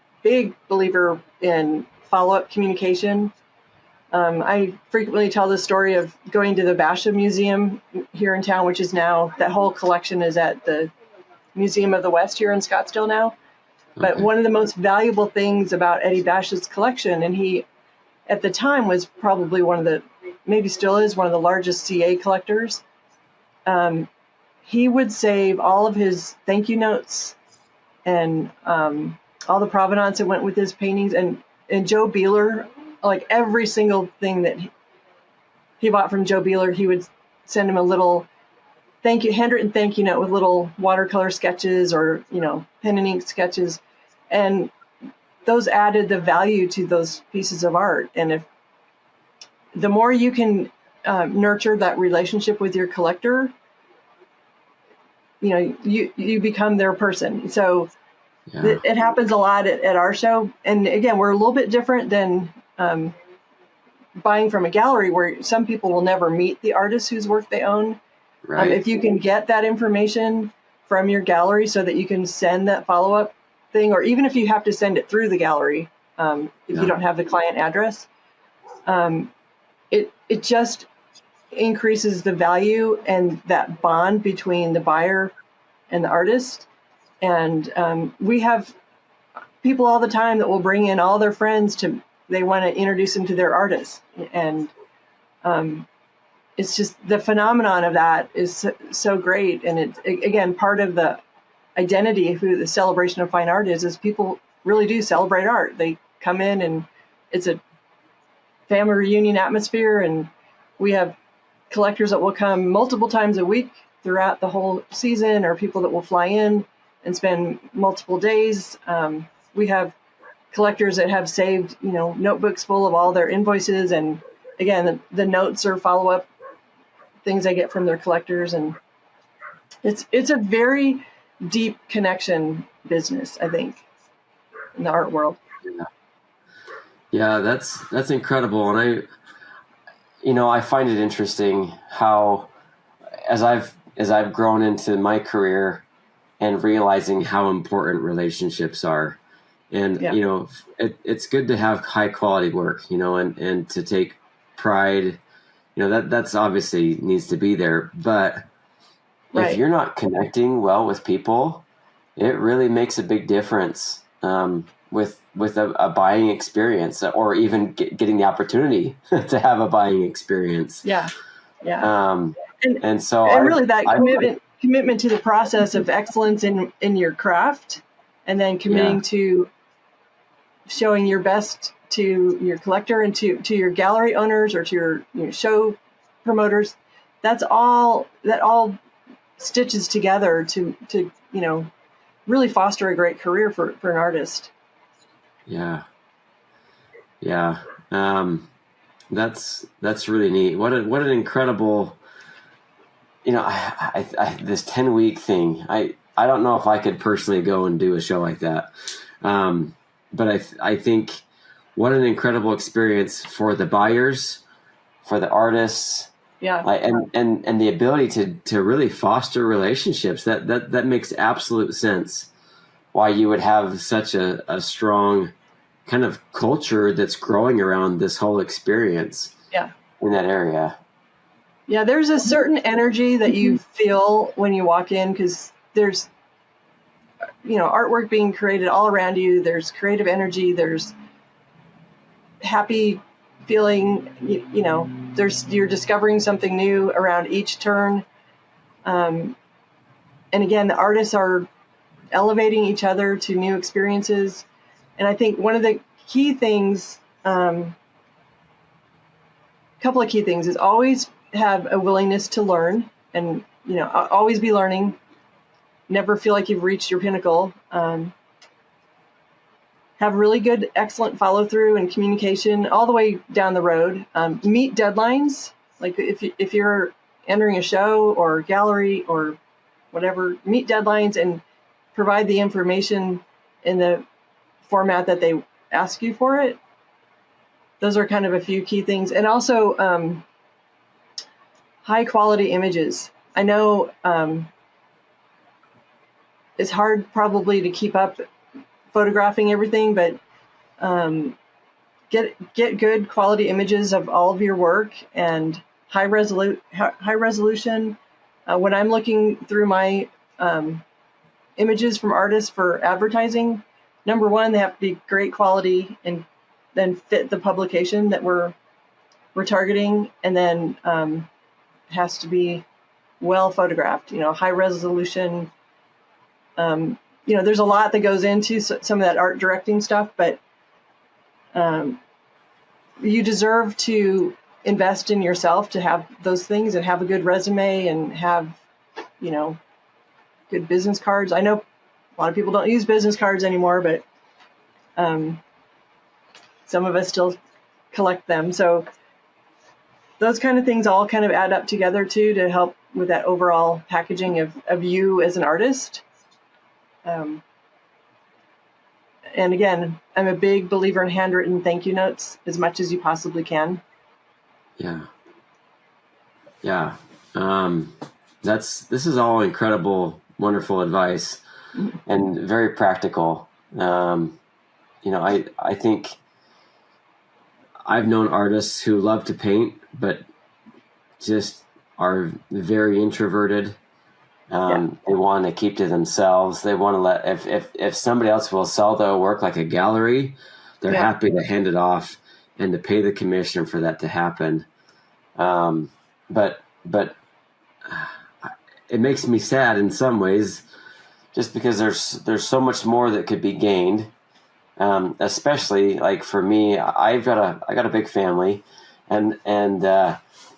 believer in follow-up communication. I frequently tell the story of going to the Basha Museum here in town, which is now, that whole collection is at the Museum of the West here in Scottsdale now. But Okay. one of the most valuable things about Eddie Basha's collection, and he at the time was probably one of the, maybe still is, one of the largest CA collectors. He would save all of his thank you notes and all the provenance that went with his paintings. And Joe Beeler, like every single thing that he bought from Joe Beeler, he would send him a little handwritten thank you note with little watercolor sketches or, pen and ink sketches. And those added the value to those pieces of art. And if the more you can nurture that relationship with your collector, you become their person. So Yeah. it happens a lot at our show. And again, we're a little bit different than buying from a gallery, where some people will never meet the artist whose work they own. Right. If you can get that information from your gallery so that you can send that follow-up thing, or even if you have to send it through the gallery, if you don't have the client address, it just increases the value and that bond between the buyer and the artist. And we have people all the time that will bring in all their friends they want to introduce them to their artists. And it's just, the phenomenon of that is so great. And it's, again, part of the identity of who the celebration of fine art is people really do celebrate art. They come in and it's a family reunion atmosphere. And we have collectors that will come multiple times a week throughout the whole season, or people that will fly in and spend multiple days. We have collectors that have saved, notebooks full of all their invoices. And again, the notes are follow-up things I get from their collectors. And it's a very deep connection business, I think, in the art world. Yeah, that's incredible. And I find it interesting how, as I've grown into my career and realizing how important relationships are, and it's good to have high quality work, and to take pride, that's obviously needs to be there. But Right. if you're not connecting well with people, it really makes a big difference with a buying experience, or even getting the opportunity to have a buying experience. Yeah. And so really that commitment to the process of excellence in your craft, and then committing to showing your best to your collector and to your gallery owners, or to your show promoters. That all stitches together to really foster a great career for an artist. Yeah. That's really neat. What an incredible, this 10-week thing. I don't know if I could personally go and do a show like that. But I think what an incredible experience for the buyers, for the artists. Yeah. And the ability to really foster relationships. That makes absolute sense. Why you would have such a strong kind of culture that's growing around this whole experience. Yeah. In that area. Yeah, there's a certain energy that you feel when you walk in, because there's artwork being created all around you. There's creative energy, there's happy feeling, you're discovering something new around each turn. And again, the artists are elevating each other to new experiences. And I think one of the key things, couple of key things, is always have a willingness to learn, and always be learning. Never feel like you've reached your pinnacle. Have really good, excellent follow through and communication all the way down the road. Meet deadlines. Like if you're entering a show or gallery or whatever, meet deadlines and provide the information in the format that they ask you for it. Those are kind of a few key things. And also high quality images. I know it's hard probably to keep up photographing everything, but get good quality images of all of your work and high resolution. When I'm looking through my images from artists for advertising, number one, they have to be great quality and then fit the publication that we're targeting, and then has to be well photographed, high resolution. There's a lot that goes into some of that art directing stuff, but you deserve to invest in yourself to have those things and have a good resume and have, good business cards. I know a lot of people don't use business cards anymore, but some of us still collect them. So those kind of things all kind of add up together too to help with that overall packaging of you as an artist. And again, I'm a big believer in handwritten thank you notes as much as you possibly can. Yeah. This is all incredible, wonderful advice and very practical. I think I've known artists who love to paint, but just are very introverted. They want to keep to themselves. They want to let, if somebody else will sell their work like a gallery, they're happy to hand it off and to pay the commission for that to happen. But it makes me sad in some ways, just because there's so much more that could be gained. Especially like for me, I got a big family, and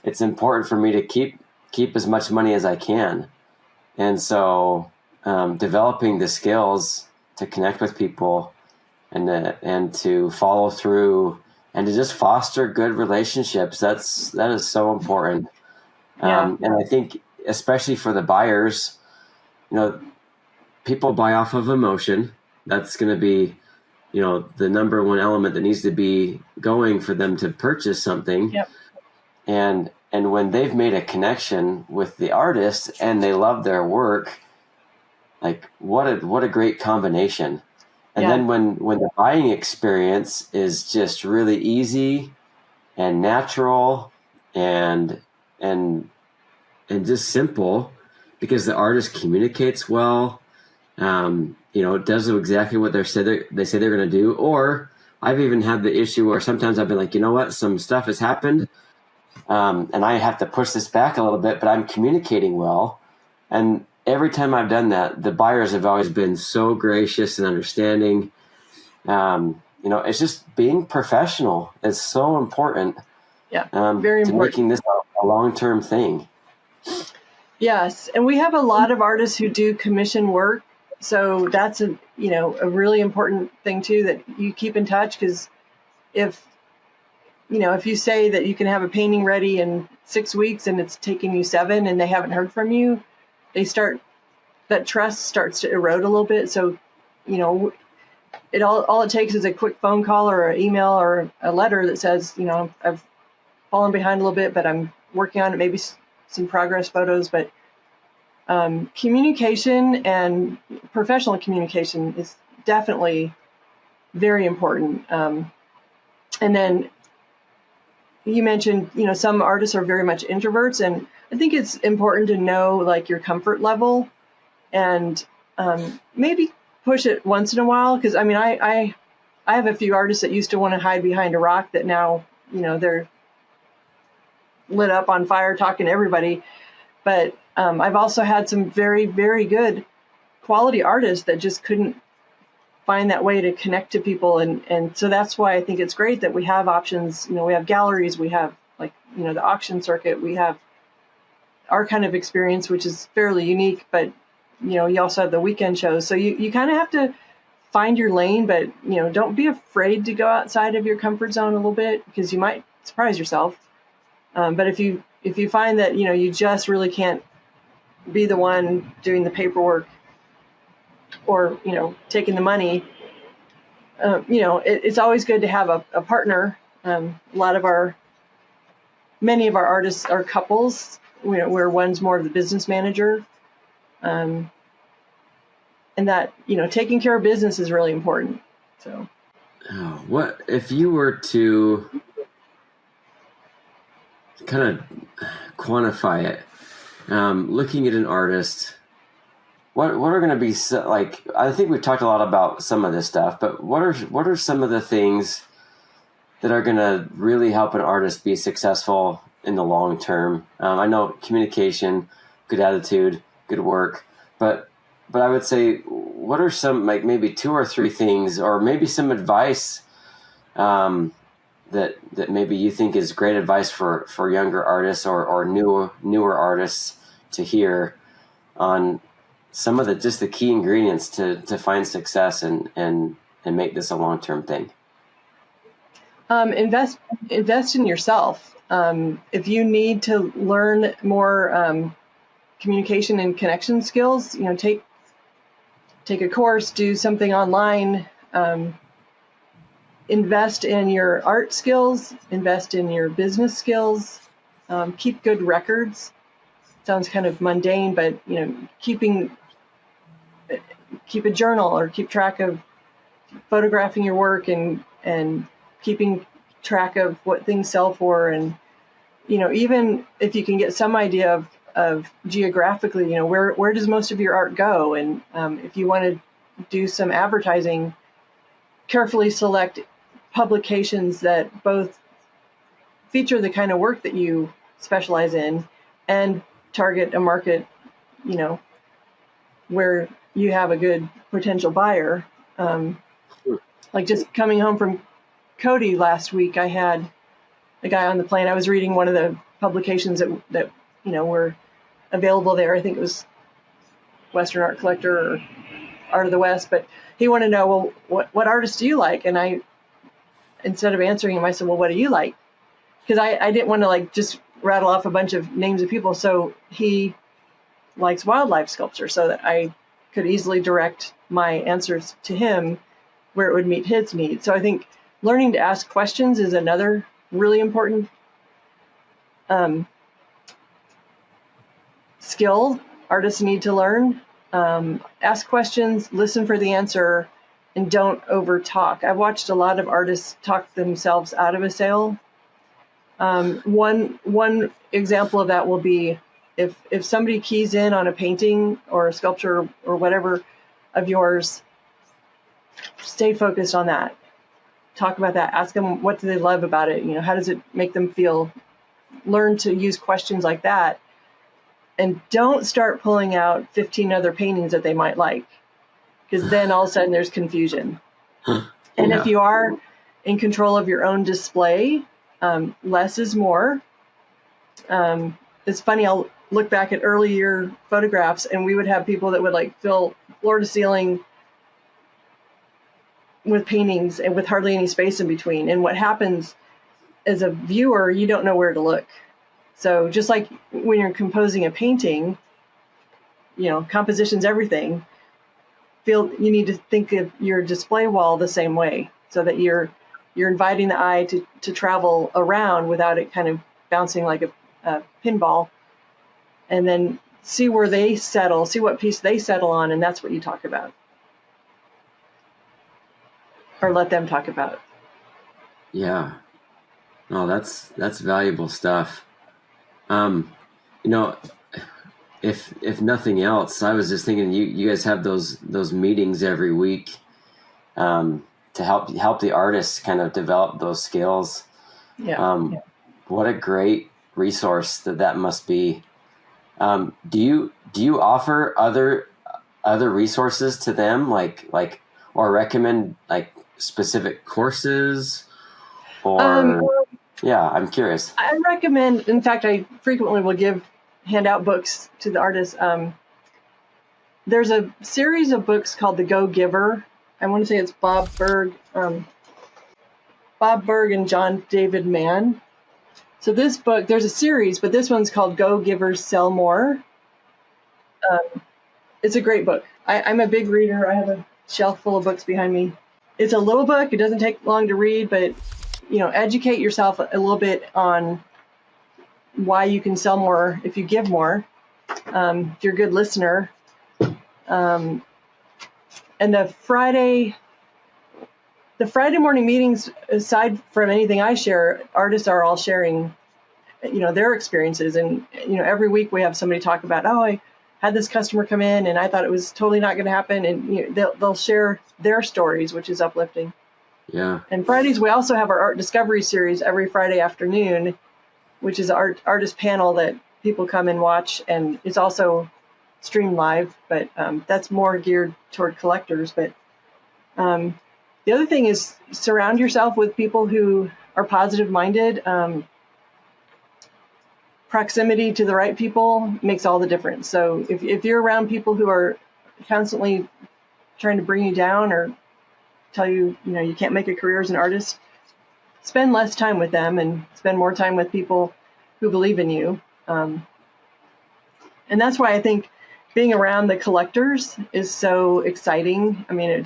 it's important for me to keep as much money as I can. And so, developing the skills to connect with people and to follow through and to just foster good relationships, that is so important. And I think especially for the buyers, people buy off of emotion. That's going to be, the number one element that needs to be going for them to purchase something. Yep. And when they've made a connection with the artist and they love their work, like what a great combination. And then when the buying experience is just really easy and natural and just simple, because the artist communicates well, does exactly what they say they're going to do. Or I've even had the issue where sometimes I've been like, you know what, some stuff has happened, and I have to push this back a little bit, but I'm communicating well. And every time I've done that, the buyers have always been so gracious and understanding. It's just being professional is so important. Yeah, very to important. Making this a long-term thing. Yes, and we have a lot of artists who do commission work, so that's a really important thing too, that you keep in touch, because if you say that you can have a painting ready in 6 weeks and it's taking you 7 and they haven't heard from you, that trust starts to erode a little bit. So, all it takes is a quick phone call or an email or a letter that says, I've fallen behind a little bit, but I'm working on it, maybe some progress photos. But communication and professional communication is definitely very important. And then you mentioned, some artists are very much introverts, and I think it's important to know like your comfort level and maybe push it once in a while. Because I have a few artists that used to want to hide behind a rock that now, they're lit up on fire talking to everybody. But I've also had some very, very good quality artists that just couldn't find that way to connect to people. And so that's why I think it's great that we have options. We have galleries, we have the auction circuit, we have our kind of experience, which is fairly unique, but you also have the weekend shows. So you kind of have to find your lane, but don't be afraid to go outside of your comfort zone a little bit, because you might surprise yourself. But if you find that you just really can't be the one doing the paperwork or taking the money, it's always good to have a partner. A lot of our many of our artists are couples, where one's more of the business manager. And that, taking care of business is really important. So, what if you were to kind of quantify it, looking at an artist, what are going to be like? I think we've talked a lot about some of this stuff, but what are some of the things that are going to really help an artist be successful in the long term? I know communication, good attitude, good work, but I would say, what are some, like, maybe 2 or 3 things, or maybe some advice that maybe you think is great advice for younger artists or newer artists to hear on some of the key ingredients to find success and make this a long-term thing? Invest in yourself. If you need to learn more communication and connection skills, take a course, do something online, invest in your art skills, invest in your business skills, keep good records. Sounds kind of mundane, but keep a journal or keep track of photographing your work and keeping track of what things sell for. And even if you can get some idea of geographically, where does most of your art go? And if you want to do some advertising, carefully select publications that both feature the kind of work that you specialize in and target a market, where you have a good potential buyer. Like just coming home from Cody last week, I had a guy on the plane. I was reading one of the publications that were available there. I think it was Western Art Collector or Art of the West, but he wanted to know, well, what artists do you like? And I, instead of answering him, I said, well, what do you like? Because I didn't want to just rattle off a bunch of names of people. So he likes wildlife sculpture, so that I could easily direct my answers to him where it would meet his needs. So I think learning to ask questions is another really important skill artists need to learn. Ask questions, listen for the answer, and don't over talk. I've watched a lot of artists talk themselves out of a sale. One example of that will be if somebody keys in on a painting or a sculpture or whatever of yours, stay focused on that. Talk about that. Ask them, what do they love about it? How does it make them feel? Learn to use questions like that. And don't start pulling out 15 other paintings that they might like, because then all of a sudden there's confusion. And if you are in control of your own display, less is more. It's funny, I'll look back at earlier photographs and we would have people that would fill floor to ceiling with paintings and with hardly any space in between. And what happens as a viewer, you don't know where to look. So just like when you're composing a painting, composition's everything. You need to think of your display wall the same way, so that you're inviting the eye to travel around without it kind of bouncing like a pinball, and then see where they settle, see what piece they settle on, and that's what you talk about. Or let them talk about. Yeah. Oh, that's valuable stuff. If nothing else, I was just thinking you guys have those meetings every week to help the artists kind of develop those skills. Yeah. What a great resource that must be. Do you offer other resources to them, or recommend specific courses, or I'm curious. I recommend, in fact, I frequently will hand out books to the artists. There's a series of books called The Go Giver. I want to say it's Bob Burg and John David Mann. So this book, there's a series, but this one's called Go Givers Sell More. It's a great book. I'm a big reader. I have a shelf full of books behind me. It's a little book. It doesn't take long to read, but educate yourself a little bit on why you can sell more if you give more, if you're a good listener. And the Friday morning meetings, aside from anything I share, artists are all sharing, their experiences. And, every week we have somebody talk about, oh, I had this customer come in and I thought it was totally not going to happen. And they'll share their stories, which is uplifting. Yeah. And Fridays, we also have our Art Discovery series every Friday afternoon, which is an artist panel that people come and watch. And it's also streamed live, but that's more geared toward collectors. But the other thing is surround yourself with people who are positive-minded. Proximity to the right people makes all the difference. So if you're around people who are constantly trying to bring you down or tell you, you can't make a career as an artist, spend less time with them and spend more time with people who believe in you. And that's why I think being around the collectors is so exciting. I mean,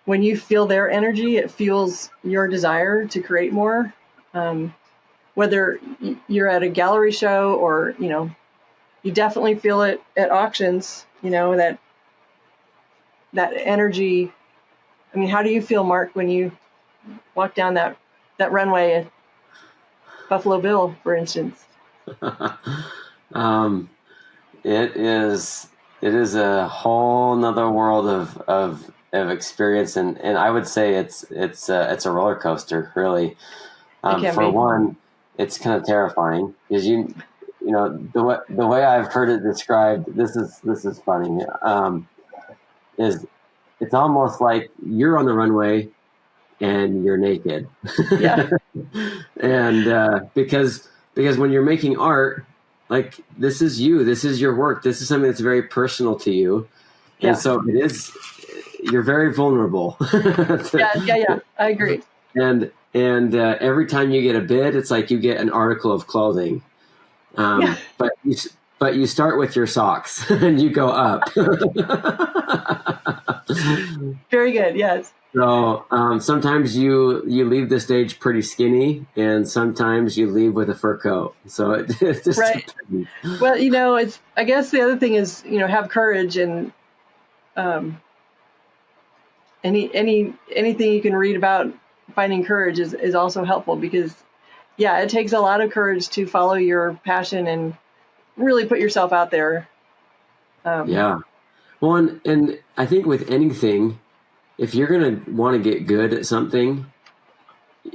when you feel their energy, it fuels your desire to create more. Whether you're at a gallery show or, you definitely feel it at auctions, that energy. I mean, how do you feel, Mark, when you walk down that runway at Buffalo Bill, for instance? It is a whole nother world of experience. And I would say it's a roller coaster, really. For one, it's kind of terrifying because the way I've heard it described, this is funny, is it's almost like you're on the runway and you're naked. Yeah. And because when you're making art, like this is you, this is your work, this is something that's very personal to you. Yeah. And so you're very vulnerable. Yeah. I agree. And every time you get a bid, it's like you get an article of clothing. But you start with your socks and you go up. Very good. Yes. So sometimes you leave the stage pretty skinny, and sometimes you leave with a fur coat. So it just right. depends. Well, I guess the other thing is, have courage, and anything you can read about finding courage is also helpful, because it takes a lot of courage to follow your passion and really put yourself out there. Well, and I think with anything, if you're going to want to get good at something,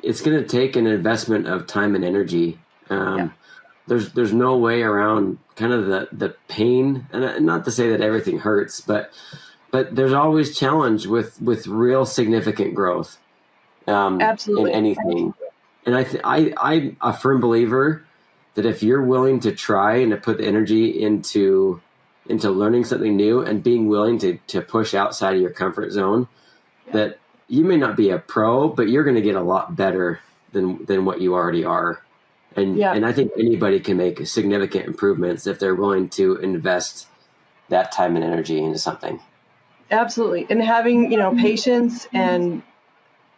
it's going to take an investment of time and energy. There's no way around kind of the pain, and not to say that everything hurts, but there's always challenge with real significant growth. Absolutely. In anything. And I'm a firm believer that if you're willing to try and to put the energy into learning something new and being willing to push outside of your comfort zone, that you may not be a pro, but you're going to get a lot better than what you already are. And I think anybody can make significant improvements if they're willing to invest that time and energy into something. Absolutely. And having, patience and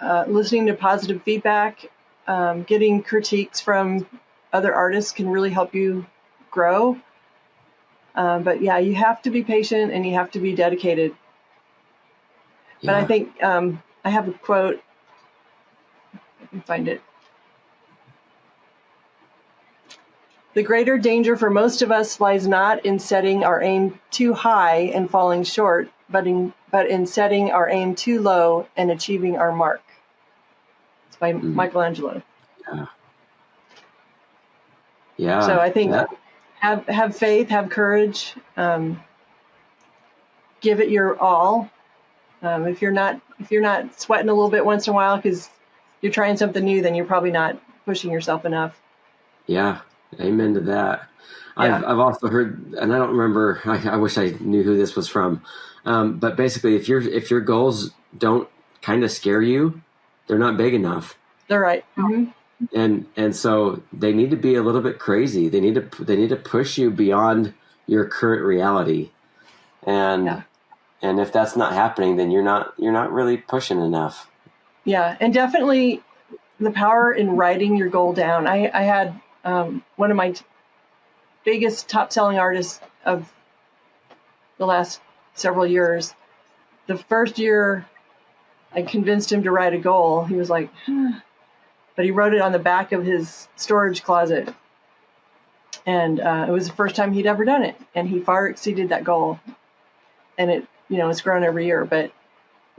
listening to positive feedback, getting critiques from other artists can really help you grow. But you have to be patient and you have to be dedicated. But I think I have a quote. I can find it. The greater danger for most of us lies not in setting our aim too high and falling short, but in setting our aim too low and achieving our mark. It's by Michelangelo. Yeah. So I think have faith, have courage, give it your all. If you're not sweating a little bit once in a while because you're trying something new, then you're probably not pushing yourself enough. Yeah. Amen to that. Yeah. I've also heard, and I don't remember, I wish I knew who this was from. But basically if your goals don't kind of scare you, they're not big enough. They're right. Mm-hmm. And so they need to be a little bit crazy. They need to push you beyond your current reality. And if that's not happening, then you're not really pushing enough. Yeah. And definitely the power in writing your goal down. I had one of my biggest top-selling artists of the last several years. The first year I convinced him to write a goal, he was like, but he wrote it on the back of his storage closet. And it was the first time he'd ever done it. And he far exceeded that goal. And it, it's grown every year. But,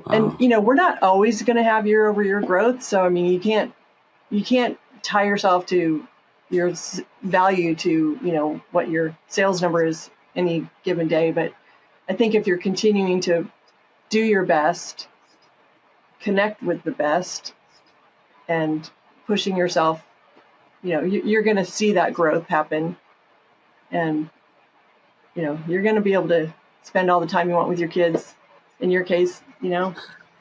wow. And, we're not always going to have year over year growth. So, I mean, you can't tie yourself to your value to, what your sales number is any given day. But I think if you're continuing to do your best, connect with the best, and pushing yourself, you're going to see that growth happen. And, you're going to be able to spend all the time you want with your kids. In your case, you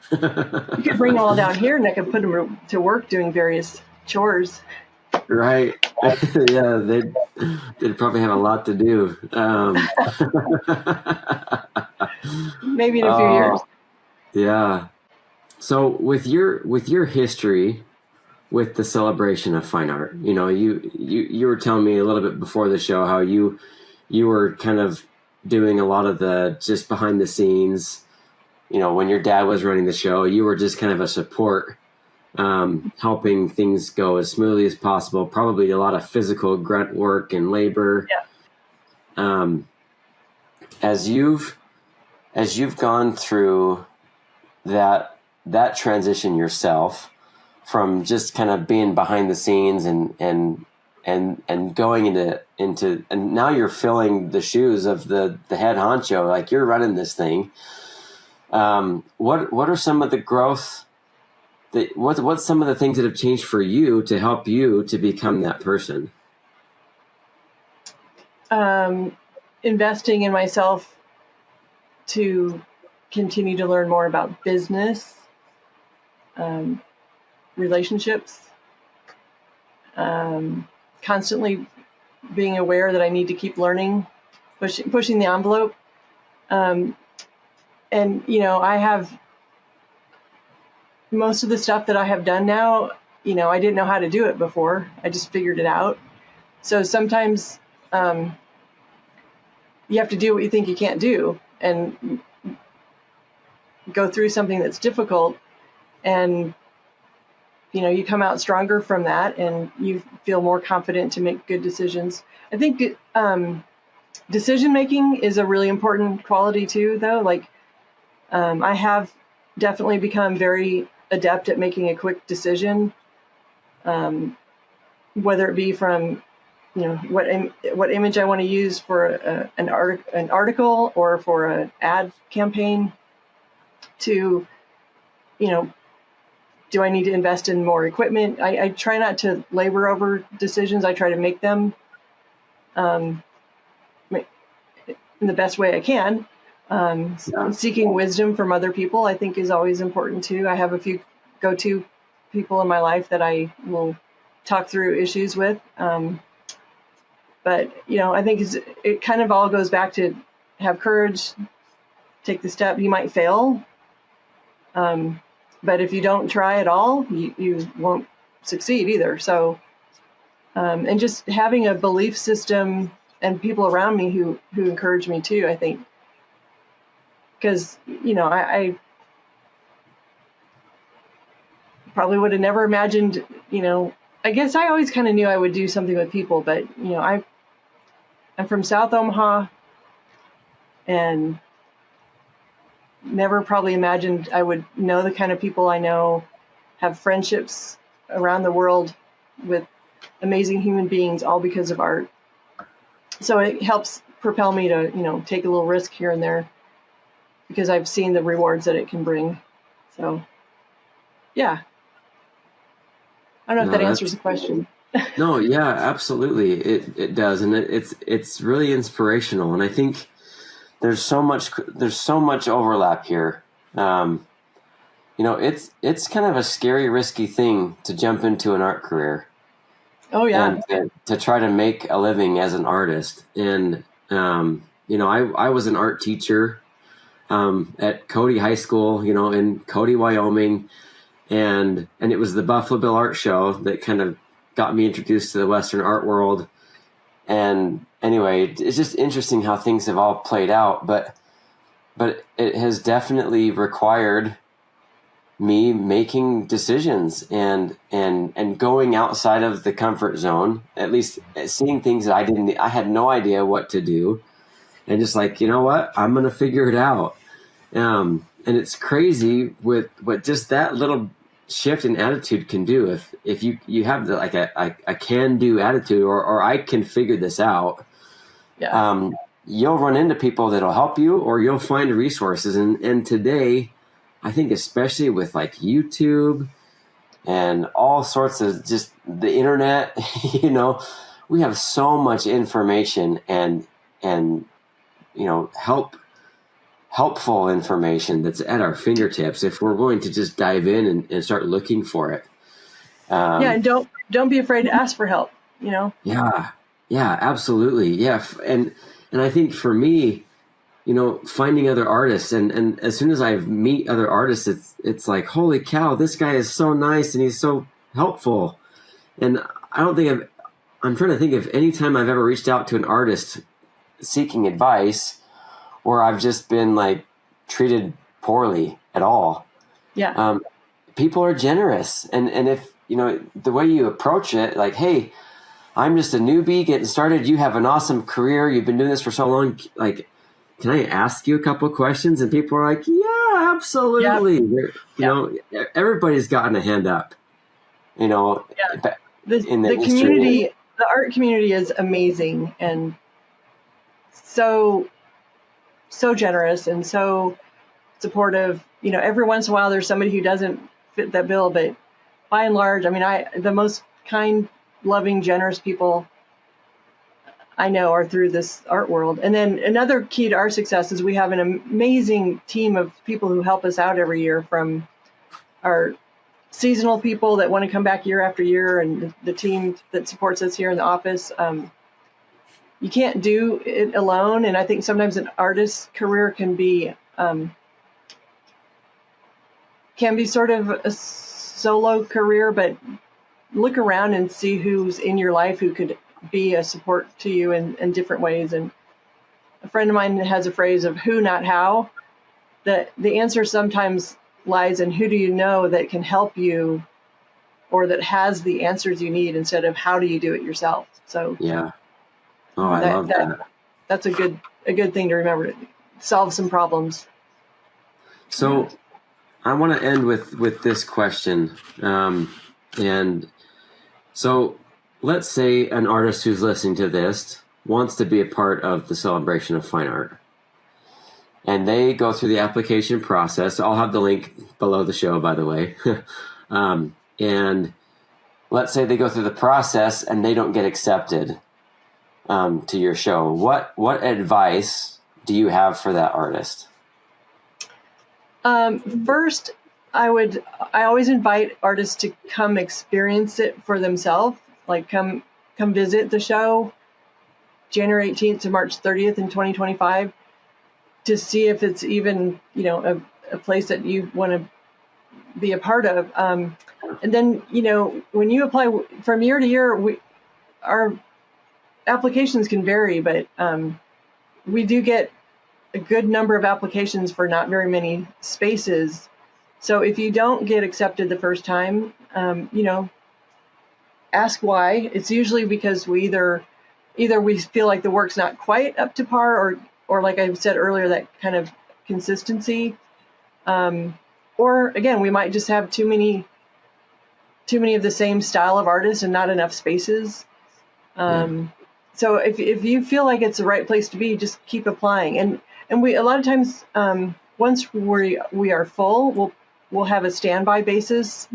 could bring them all down here and I could put them to work doing various chores. Right. Yeah, they'd probably have a lot to do. Maybe in a few years. Yeah. So with your history with the celebration of fine art, you were telling me a little bit before the show how you were kind of doing a lot of the just behind the scenes. When your dad was running the show, you were just kind of a support, helping things go as smoothly as possible. Probably a lot of physical grunt work and labor. Yeah. As you've gone through that transition yourself from just kind of being behind the scenes and going into and now you're filling the shoes of the head honcho, like you're running this thing. What are some of the growth what's some of the things that have changed for you to help you to become that person? Investing in myself to continue to learn more about business, relationships, constantly being aware that I need to keep learning, pushing the envelope. And, I have most of the stuff that I have done now, I didn't know how to do it before. I just figured it out. So sometimes you have to do what you think you can't do and go through something that's difficult, and you come out stronger from that and you feel more confident to make good decisions. I think decision making is a really important quality too, though. Like I have definitely become very adept at making a quick decision, whether it be from what image I want to use for an article or for an ad campaign, to do I need to invest in more equipment? I try not to labor over decisions. I try to make them in the best way I can. Seeking wisdom from other people, I think, is always important too. I have a few go-to people in my life that I will talk through issues with. But I think it kind of all goes back to have courage, take the step. You might fail, but if you don't try at all, you won't succeed either. So, and just having a belief system and people around me who encourage me too, I think. Because, I probably would have never imagined, I guess I always kind of knew I would do something with people, but, I'm from South Omaha and never probably imagined I would know the kind of people I know, have friendships around the world with amazing human beings, all because of art. So it helps propel me to, take a little risk here and there, because I've seen the rewards that it can bring. So, yeah. I don't know if that answers the question. No, yeah, absolutely. It does. And it's really inspirational. And I think there's so much overlap here. It's kind of a scary, risky thing to jump into an art career. Oh yeah. And to try to make a living as an artist. And, I was an art teacher at Cody High School, in Cody, Wyoming. And it was the Buffalo Bill Art Show that kind of got me introduced to the Western art world. And anyway, it's just interesting how things have all played out, but it has definitely required me making decisions and going outside of the comfort zone, at least seeing things that I had no idea what to do, and just like, you know what, I'm going to figure it out. And it's crazy with what just that little shift in attitude can do. If you have a can do attitude, or I can figure this out. Yeah. You'll run into people that'll help you, or you'll find resources. And today, I think especially with like YouTube and all sorts of just the internet, we have so much information and helpful information that's at our fingertips if we're going to just dive in and start looking for it. And don't be afraid to ask for help. Yeah, absolutely. Yeah, and I think for me, finding other artists, and as soon as I meet other artists, it's like, holy cow, this guy is so nice and he's so helpful. And I'm trying to think of any time I've ever reached out to an artist seeking advice where I've just been like treated poorly at all. Yeah. People are generous. And if, the way you approach it, like, hey, I'm just a newbie getting started. You have an awesome career. You've been doing this for so long. Like, can I ask you a couple of questions? And people are like, yeah, absolutely. Yeah. Everybody's gotten a hand up, in the community, the art community is amazing and so generous and so supportive. Every once in a while there's somebody who doesn't fit that bill, but by and large, the most kind, loving, generous people I know are through this art world. And then another key to our success is we have an amazing team of people who help us out every year, from our seasonal people that want to come back year after year, and the team that supports us here in the office. You can't do it alone, and I think sometimes an artist's career can be sort of a solo career, but look around and see who's in your life who could be a support to you in different ways. And a friend of mine has a phrase of who, not how. That the answer sometimes lies in who do you know that can help you, or that has the answers you need, instead of how do you do it yourself. So yeah. Oh, I love that. That's a good thing to remember. Solve some problems. So I want to end with this question. And so let's say an artist who's listening to this wants to be a part of the celebration of fine art, and they go through the application process. I'll have the link below the show, by the way. And let's say they go through the process and they don't get accepted to your show. What advice do you have for that artist? First, I always invite artists to come experience it for themselves. Like come visit the show January 18th to March 30th in 2025 to see if it's even, a place that you want to be a part of. And then, when you apply from year to year, our applications can vary, but we do get a good number of applications for not very many spaces. So if you don't get accepted the first time, ask why. It's usually because we either we feel like the work's not quite up to par, or like I said earlier, that kind of consistency. Or again, we might just have too many of the same style of artists and not enough spaces. So if you feel like it's the right place to be, just keep applying. And we a lot of times, once we are full, we'll have a standby basis.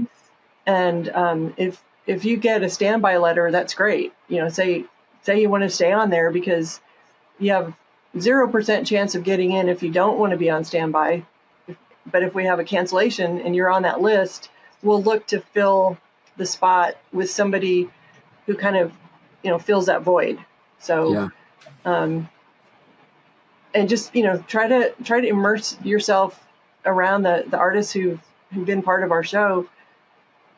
And if you get a standby letter, that's great. Say you want to stay on there because you have 0% chance of getting in if you don't want to be on standby. But if we have a cancellation and you're on that list, we'll look to fill the spot with somebody who kind of, fills that void. So, and just, try to immerse yourself around the artists who've been part of our show.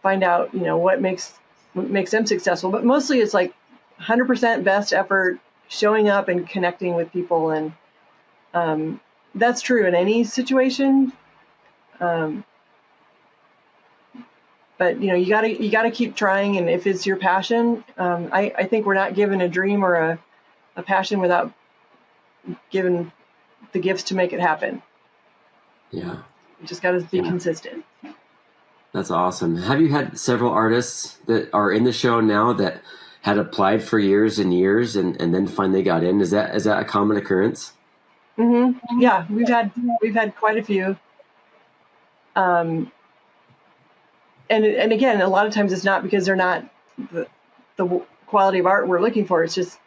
Find out, what makes makes them successful. But mostly it's like 100% best effort, showing up and connecting with people. And that's true in any situation. But you gotta keep trying. And if it's your passion, I think we're not given a dream or a passion without given the gifts to make it happen. Yeah. You just got to be consistent. That's awesome. Have you had several artists that are in the show now that had applied for years and years and then finally got in? Is that a common occurrence? Mm-hmm. Yeah, we've had quite a few. And again, a lot of times it's not because they're not the quality of art we're looking for. It's just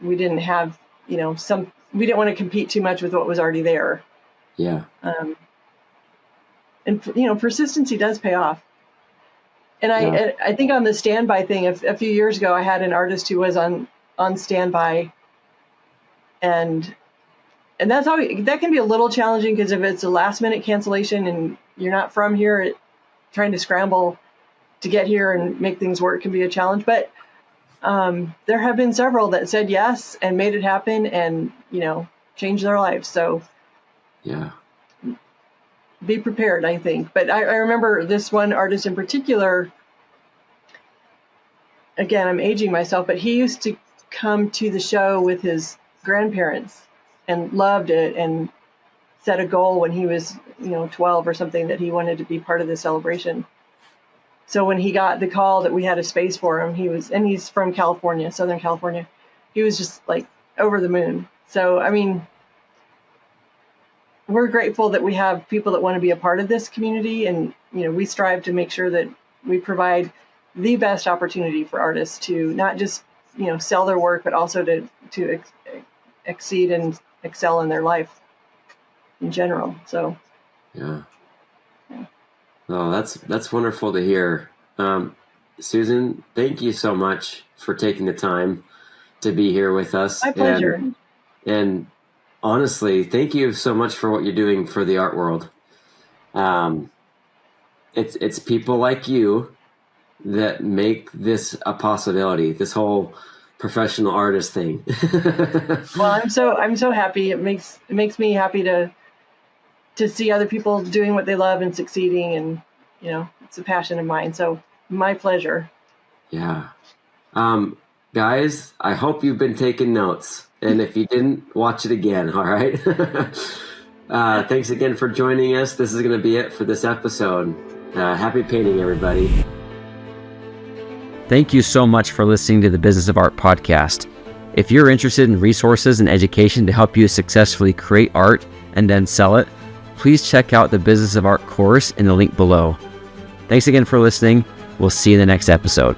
we didn't have, we didn't want to compete too much with what was already there. Yeah. And persistency does pay off. And I think on the standby thing, a few years ago, I had an artist who was on standby, and that can be a little challenging because if it's a last minute cancellation and you're not from here, trying to scramble to get here and make things work can be a challenge. But there have been several that said yes and made it happen and changed their lives. So yeah. Be prepared, I think. But I remember this one artist in particular, again, I'm aging myself, but he used to come to the show with his grandparents and loved it and set a goal when he was, 12 or something that he wanted to be part of the celebration. So when he got the call that we had a space for him, he's from California, Southern California. He was just like over the moon. So, I mean, we're grateful that we have people that want to be a part of this community, and we strive to make sure that we provide the best opportunity for artists to not just sell their work, but also to exceed and excel in their life in general. So yeah. Oh, that's wonderful to hear. Susan, thank you so much for taking the time to be here with us. My pleasure. And honestly, thank you so much for what you're doing for the art world. It's people like you that make this a possibility, this whole professional artist thing. Well, I'm so happy. It makes me happy to see other people doing what they love and succeeding, and it's a passion of mine. So my pleasure. Yeah. Guys, I hope you've been taking notes. And if you didn't, watch it again, all right? Thanks again for joining us. This is going to be it for this episode. Happy painting, everybody. Thank you so much for listening to the Business of Art podcast. If you're interested in resources and education to help you successfully create art and then sell it, please check out the Business of Art course in the link below. Thanks again for listening. We'll see you in the next episode.